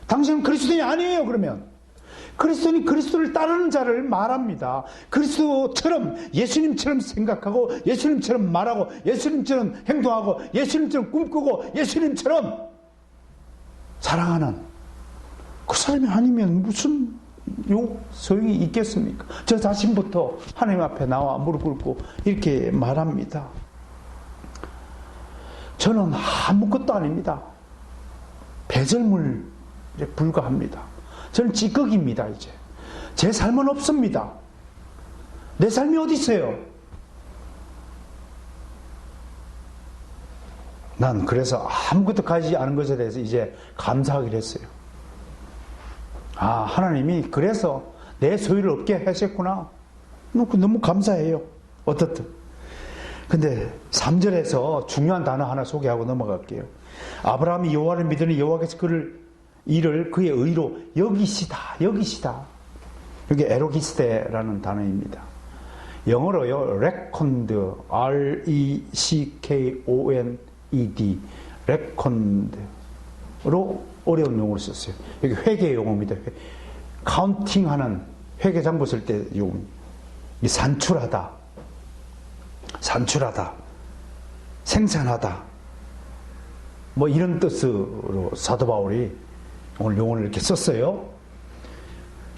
당신은 그리스도인이 아니에요 그러면. 그리스도인이 그리스도를 따르는 자를 말합니다. 그리스도처럼 예수님처럼 생각하고 예수님처럼 말하고 예수님처럼 행동하고 예수님처럼 꿈꾸고 예수님처럼 사랑하는 그 사람이 아니면 무슨 소용이 있겠습니까? 저 자신부터 하나님 앞에 나와 무릎 꿇고 이렇게 말합니다. 저는 아무것도 아닙니다. 배설물에 불과합니다. 저는 찌꺼기입니다. 이제 제 삶은 없습니다. 내 삶이 어디 있어요? 난 그래서 아무것도 가지지 않은 것에 대해서 이제 감사하기로 했어요. 아, 하나님이 그래서 내 소유를 없게 하셨구나. 너무 감사해요. 어떻든. 근데 3절에서 중요한 단어 하나 소개하고 넘어갈게요. 아브라함이 여호와를 믿으니 여호와께서 이를 그의 의로 여기시다. 여기 에로기스테라는 단어입니다. 영어로요, reckoned, R-E-C-K-O-N-E-D, reckoned로 어려운 용어를 썼어요. 여기 회계 용어입니다. 카운팅하는 회계 장부 쓸 때 용어. 산출하다, 생산하다, 뭐 이런 뜻으로 사도 바울이 오늘 용어를 이렇게 썼어요.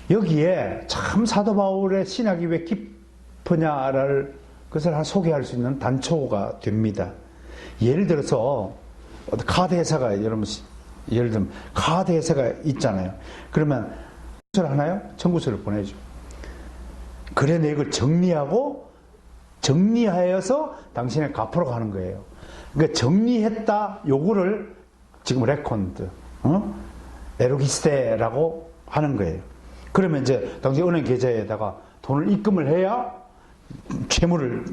여기에 참 사도 바울의 신학이 왜 깊으냐를 그것을 소개할 수 있는 단초가 됩니다. 예를 들어서 카드 회사가 여러분 예를 들면 카드 회사가 있잖아요. 그러면 청구서를 하나요? 청구서를 보내죠. 거래 내역을 정리하여서 당신의 갚으러 가는 거예요. 그러니까 정리했다 요거를 지금 레콘드, 에로기스테라고 하는 거예요. 그러면 이제 당신 은행 계좌에다가 돈을 입금을 해야 채무를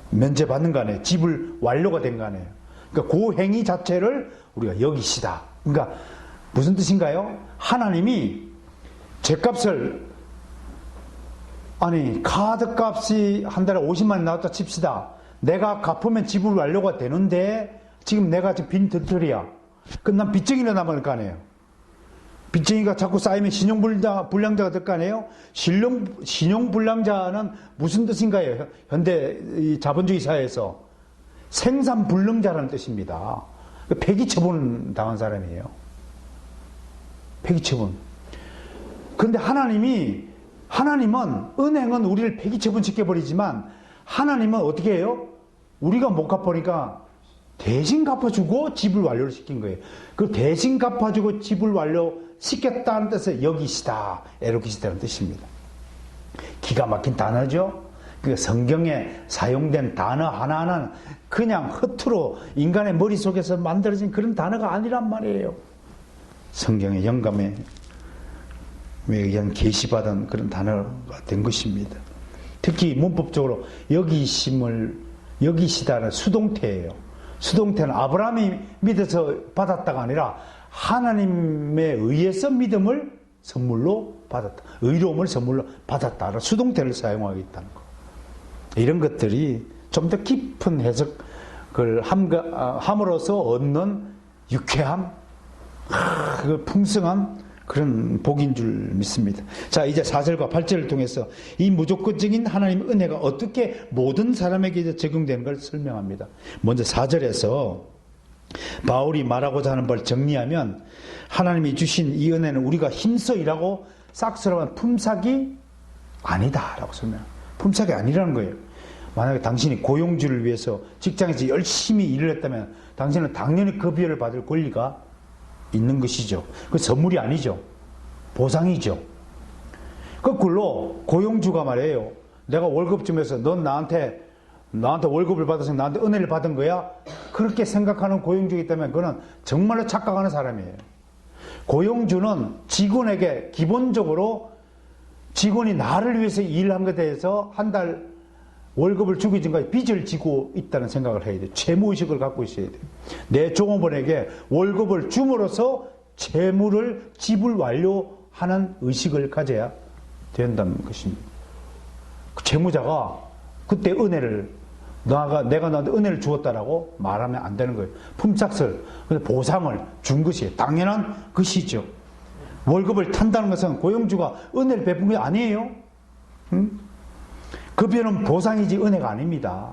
면제받는 거 아니에요. 지불 완료가 된 거 아니에요. 그러니까 그 행위 자체를 우리가 여기시다. 그러니까 무슨 뜻인가요? 하나님이 죗값을, 아니 카드 값이 한 달에 50만 원 나왔다 칩시다. 내가 갚으면 지불 완료가 되는데 지금 내가 지금 빈 덜터리야. 그럼 난 빚쟁이로 남을 거 아니에요. 빚쟁이가 자꾸 쌓이면 신용불량자가 될 거 아니에요. 신용불량자는 무슨 뜻인가요? 현대 이 자본주의 사회에서 생산불능자라는 뜻입니다. 폐기처분 당한 사람이에요. 폐기처분. 그런데 하나님은 은행은 우리를 폐기처분 시켜버리지만 하나님은 어떻게 해요? 우리가 못 갚으니까 대신 갚아주고 지불 완료를 시킨 거예요. 그 대신 갚아주고 지불 완료 시켰다는 뜻의 여기시다, 에로기시다는 뜻입니다. 기가 막힌 단어죠. 그 성경에 사용된 단어 하나하나는 그냥 허투루 인간의 머릿속에서 만들어진 그런 단어가 아니란 말이에요. 성경의 영감에 의한 계시받은 그런 단어가 된 것입니다. 특히 문법적으로 여기시다는 수동태예요. 수동태는 아브라함이 믿어서 받았다가 아니라 하나님에 의해서 믿음을 선물로 받았다. 의로움을 선물로 받았다. 수동태를 사용하고 있다는 거. 이런 것들이 좀 더 깊은 해석을 함으로써 얻는 유쾌함, 그 풍성한 그런 복인 줄 믿습니다. 자, 이제 4절과 8절을 통해서 이 무조건적인 하나님의 은혜가 어떻게 모든 사람에게 적용되는 걸 설명합니다. 먼저 4절에서 바울이 말하고자 하는 바를 정리하면 하나님이 주신 이 은혜는 우리가 힘써 일하고 싹쓸어한 품삯이 아니다라고 설명합니다. 품삯이 아니라는 거예요. 만약에 당신이 고용주를 위해서 직장에서 열심히 일을 했다면 당신은 당연히 급여를 받을 권리가 있는 것이죠. 그 선물이 아니죠. 보상이죠. 거꾸로 고용주가 말해요. 내가 월급 주면서 넌 나한테 월급을 받아서 나한테 은혜를 받은 거야? 그렇게 생각하는 고용주가 있다면 그거는 정말로 착각하는 사람이에요. 고용주는 직원에게 기본적으로 직원이 나를 위해서 일한 것에 대해서 한 달 월급을 주기 전까지 빚을 지고 있다는 생각을 해야 돼요. 채무의식을 갖고 있어야 돼요. 내 종업원에게 월급을 줌으로써 채무를 지불 완료하는 의식을 가져야 된다는 것입니다. 그 채무자가 그때 은혜를 내가 너한테 은혜를 주었다라고 말하면 안 되는 거예요. 품삯을, 보상을 준 것이 당연한 것이죠. 월급을 탄다는 것은 고용주가 은혜를 베푼 게 아니에요. 응? 급여는 보상이지 은혜가 아닙니다.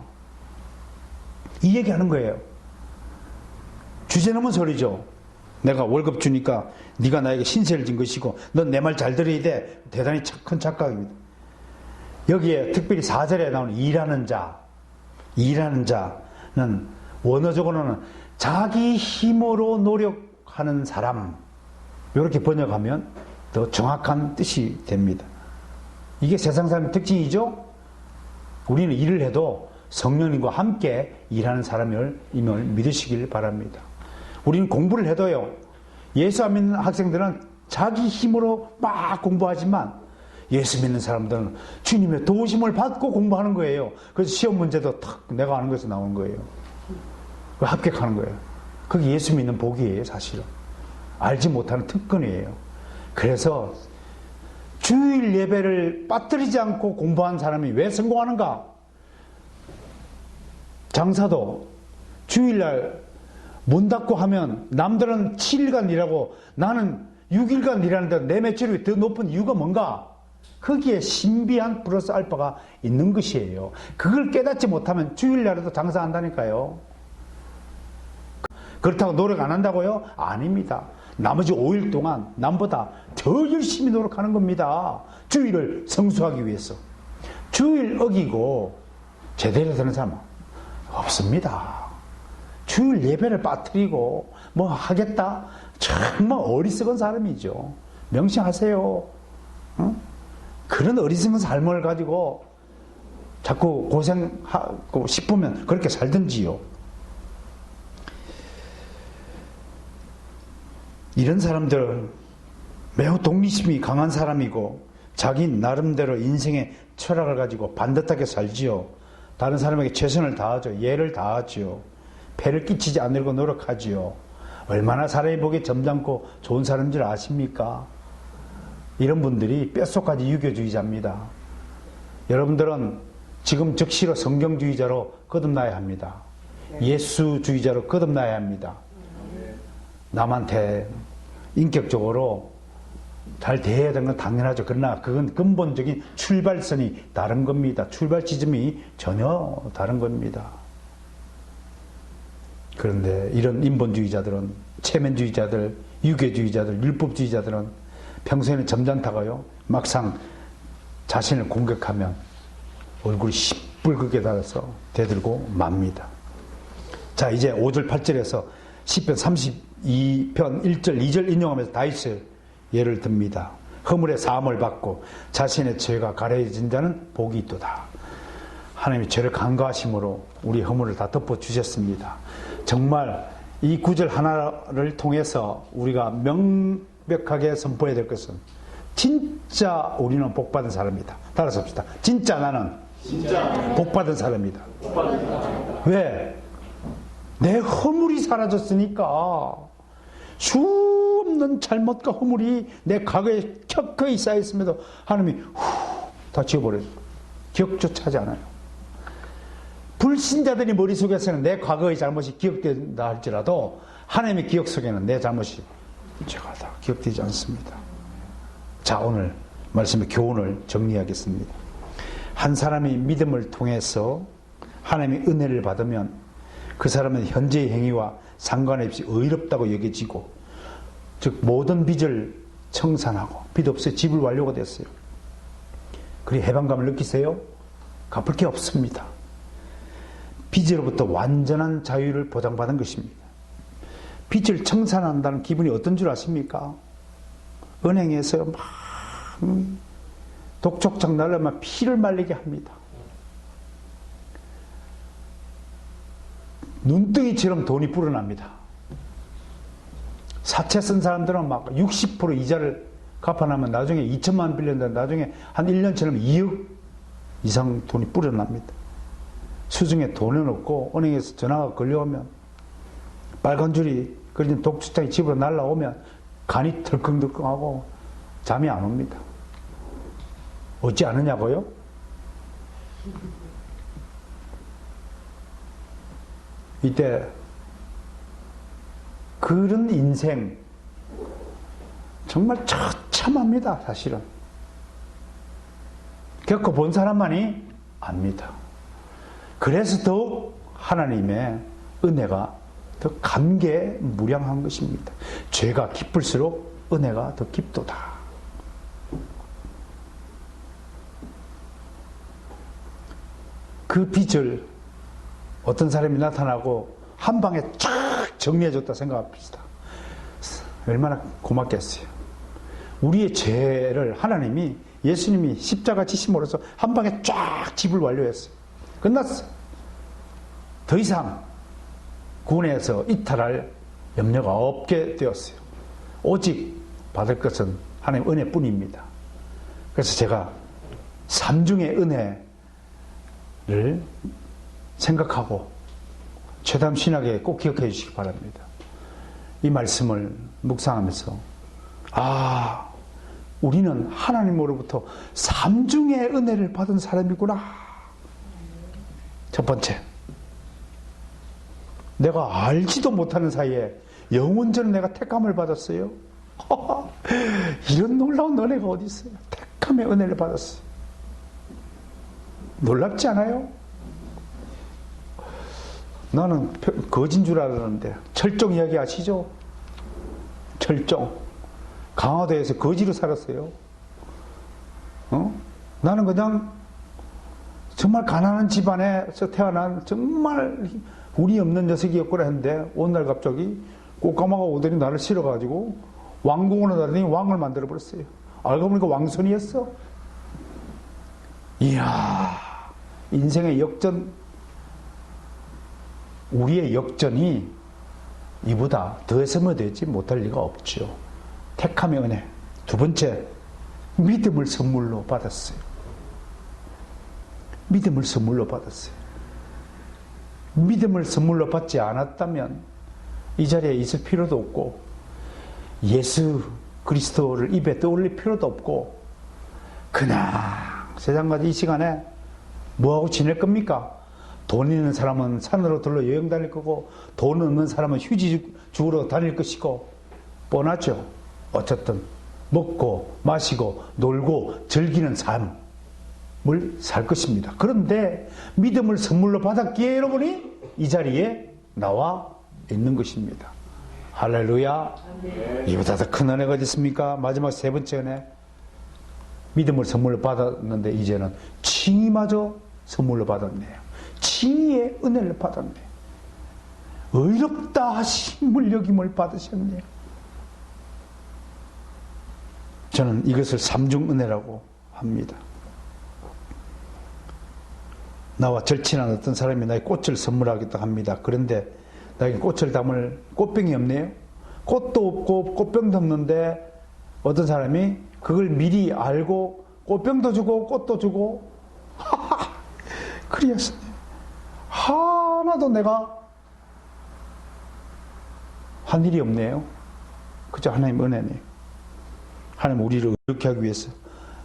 이 얘기하는 거예요. 주제넘은 소리죠. 내가 월급 주니까 네가 나에게 신세를 진 것이고 넌 내 말 잘 들어야 돼. 대단히 큰 착각입니다. 여기에 특별히 4절에 나오는 일하는 자는 원어적으로는 자기 힘으로 노력하는 사람, 이렇게 번역하면 더 정확한 뜻이 됩니다. 이게 세상 사람의 특징이죠. 우리는 일을 해도 성령님과 함께 일하는 사람임을 믿으시길 바랍니다. 우리는 공부를 해도요, 예수 안 믿는 학생들은 자기 힘으로 막 공부하지만 예수 믿는 사람들은 주님의 도우심을 받고 공부하는 거예요. 그래서 시험 문제도 탁 내가 아는 것에서 나오는 거예요. 합격하는 거예요. 그게 예수 믿는 복이에요, 사실은. 알지 못하는 특권이에요. 그래서 주일 예배를 빠뜨리지 않고 공부한 사람이 왜 성공하는가? 장사도 주일날 문 닫고 하면 남들은 7일간 일하고 나는 6일간 일하는데 내 매출이 더 높은 이유가 뭔가? 거기에 신비한 플러스 알파가 있는 것이에요. 그걸 깨닫지 못하면 주일날에도 장사한다니까요. 그렇다고 노력 안 한다고요? 아닙니다. 나머지 5일 동안 남보다 더 열심히 노력하는 겁니다. 주일을 성수하기 위해서. 주일 어기고 제대로 되는 사람은 없습니다. 주일 예배를 빠뜨리고 뭐 하겠다? 정말 어리석은 사람이죠. 명심하세요. 어? 그런 어리석은 삶을 가지고 자꾸 고생하고 싶으면 그렇게 살든지요. 이런 사람들 매우 독립심이 강한 사람이고 자기 나름대로 인생의 철학을 가지고 반듯하게 살지요. 다른 사람에게 최선을 다하죠. 예를 다하지요. 폐를 끼치지 않으려고 노력하지요. 얼마나 사람이 보기에 점잖고 좋은 사람인 줄 아십니까? 이런 분들이 뼛속까지 유교주의자입니다. 여러분들은 지금 즉시로 성경주의자로 거듭나야 합니다. 예수주의자로 거듭나야 합니다. 남한테 인격적으로 잘 대해야 되는 건 당연하죠. 그러나 그건 근본적인 출발선이 다른 겁니다. 출발 지점이 전혀 다른 겁니다. 그런데 이런 인본주의자들은, 체면주의자들, 유교주의자들, 율법주의자들은 평소에는 점잖다가요, 막상 자신을 공격하면 얼굴이 시뻘겋게 달아서 대들고 맙니다. 자, 이제 5절 8절에서 시편 32편 1절 2절 인용하면서 다윗의 예를 듭니다. 허물의 사함을 받고 자신의 죄가 가려진 자는 복이 있도다. 하나님이 죄를 간과하심으로 우리 허물을 다 덮어주셨습니다. 정말 이 구절 하나를 통해서 우리가 명백하게 선포해야 될 것은 진짜 우리는 복받은 사람이다. 따라서 합시다. 진짜 나는 복받은 사람이다. 왜? 내 허물이 사라졌으니까. 수 없는 잘못과 허물이 내 과거에 켜켜이 쌓여있음에도 하나님이 다 지워버려요. 기억조차 하지 않아요. 불신자들이 머릿속에서는 내 과거의 잘못이 기억된다 할지라도 하나님의 기억 속에는 내 잘못이 제가 다 기억되지 않습니다. 자, 오늘 말씀의 교훈을 정리하겠습니다. 한 사람이 믿음을 통해서 하나님의 은혜를 받으면 그 사람은 현재의 행위와 상관없이 의롭다고 여겨지고, 즉 모든 빚을 청산하고 빚 없이 집을 완료가 됐어요. 그리고 해방감을 느끼세요? 갚을 게 없습니다. 빚으로부터 완전한 자유를 보장받은 것입니다. 빚을 청산한다는 기분이 어떤 줄 아십니까? 은행에서 막 독촉장 날려면 피를 말리게 합니다. 눈덩이처럼 돈이 불어납니다. 사채 쓴 사람들은 막 60% 이자를 갚아나면 나중에 2천만 원 빌렸는데 나중에 한 1년처럼 2억 이상 돈이 불어납니다. 수중에 돈은 없고 은행에서 전화가 걸려오면 빨간 줄이 그려진 독촉장이 집으로 날라오면 간이 덜컹덜컹하고 잠이 안 옵니다. 어찌 않으냐고요? 이때 그런 인생 정말 처참합니다. 사실은 겪어본 사람만이 압니다. 그래서 더욱 하나님의 은혜가 더 감개무량한 것입니다. 죄가 깊을수록 은혜가 더 깊도다. 그 빚을 어떤 사람이 나타나고 한 방에 쫙 정리해줬다 생각합시다. 얼마나 고맙겠어요. 우리의 죄를 하나님이, 예수님이 십자가 지심으로써 한 방에 쫙 집을 완료했어요. 끝났어요. 더 이상 구원에서 이탈할 염려가 없게 되었어요. 오직 받을 것은 하나님 은혜뿐입니다. 그래서 제가 삼중의 은혜를 생각하고 최담 신학에 꼭 기억해 주시기 바랍니다. 이 말씀을 묵상하면서 우리는 하나님으로부터 삼중의 은혜를 받은 사람이구나. 첫 번째, 내가 알지도 못하는 사이에 영원전 내가 택함을 받았어요. 이런 놀라운 은혜가 어디 있어요? 택함의 은혜를 받았어요. 놀랍지 않아요? 나는 거진 줄 알았는데, 철종 이야기 아시죠? 철종. 강화도에서 거지로 살았어요. 나는 그냥 정말 가난한 집안에서 태어난 정말 운이 없는 녀석이었구나 했는데, 어느 날 갑자기 꽃가마가 오더니 나를 실어가지고 왕궁으로 다니니 왕을 만들어버렸어요. 알고 보니까 왕손이었어. 이야, 인생의 역전, 우리의 역전이 이보다 더해서면 되지 못할 리가 없죠. 택함의 은혜. 두 번째, 믿음을 선물로 받았어요. 믿음을 선물로 받았어요. 믿음을 선물로 받지 않았다면 이 자리에 있을 필요도 없고 예수 그리스도를 입에 떠올릴 필요도 없고 그냥 세상과 이 시간에 뭐하고 지낼 겁니까? 돈 있는 사람은 산으로 들러 여행 다닐 거고 돈 없는 사람은 휴지 주우러 다닐 것이고 뻔하죠. 어쨌든 먹고 마시고 놀고 즐기는 삶을 살 것입니다. 그런데 믿음을 선물로 받았기에 여러분이 이 자리에 나와 있는 것입니다. 할렐루야. 이보다 더 큰 은혜가 어디 있습니까? 마지막 세 번째 은혜. 믿음을 선물로 받았는데 이제는 칭의마저 선물로 받았네요. 칭의의 은혜를 받았네요. 의롭다 하심을 여김을 받으셨네요. 저는 이것을 삼중 은혜라고 합니다. 나와 절친한 어떤 사람이 나의 꽃을 선물하겠다 합니다. 그런데 나에게 꽃을 담을 꽃병이 없네요. 꽃도 없고 꽃병도 없는데 어떤 사람이 그걸 미리 알고 꽃병도 주고 꽃도 주고 그리하시네. 하나도 내가 한 일이 없네요. 그저 하나님 은혜네요. 하나님 우리를 이렇게 하기 위해서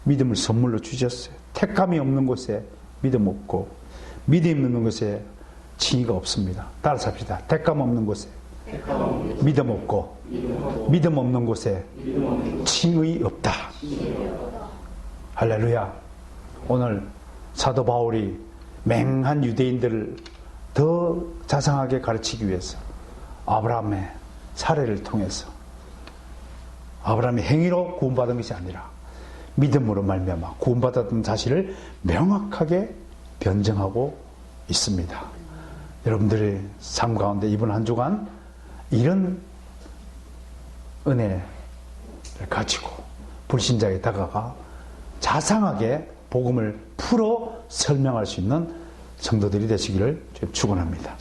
믿음을 선물로 주셨어요. 택함이 없는 곳에 믿음 없고 믿음 없는 곳에 칭의가 없습니다. 따라서 합시다. 택감 없는 곳에 믿음 없고 믿음 없는 곳에 칭의 없다. 할렐루야. 오늘 사도 바울이 맹한 유대인들을 더 자상하게 가르치기 위해서 아브라함의 사례를 통해서 아브라함이 행위로 구원받은 것이 아니라 믿음으로 말미암아 구원받았던 사실을 명확하게 변증하고 있습니다. 여러분들의 삶 가운데 이번 한 주간 이런 은혜를 가지고 불신자에 다가가 자상하게 복음을 풀어 설명할 수 있는 성도들이 되시기를 축원합니다.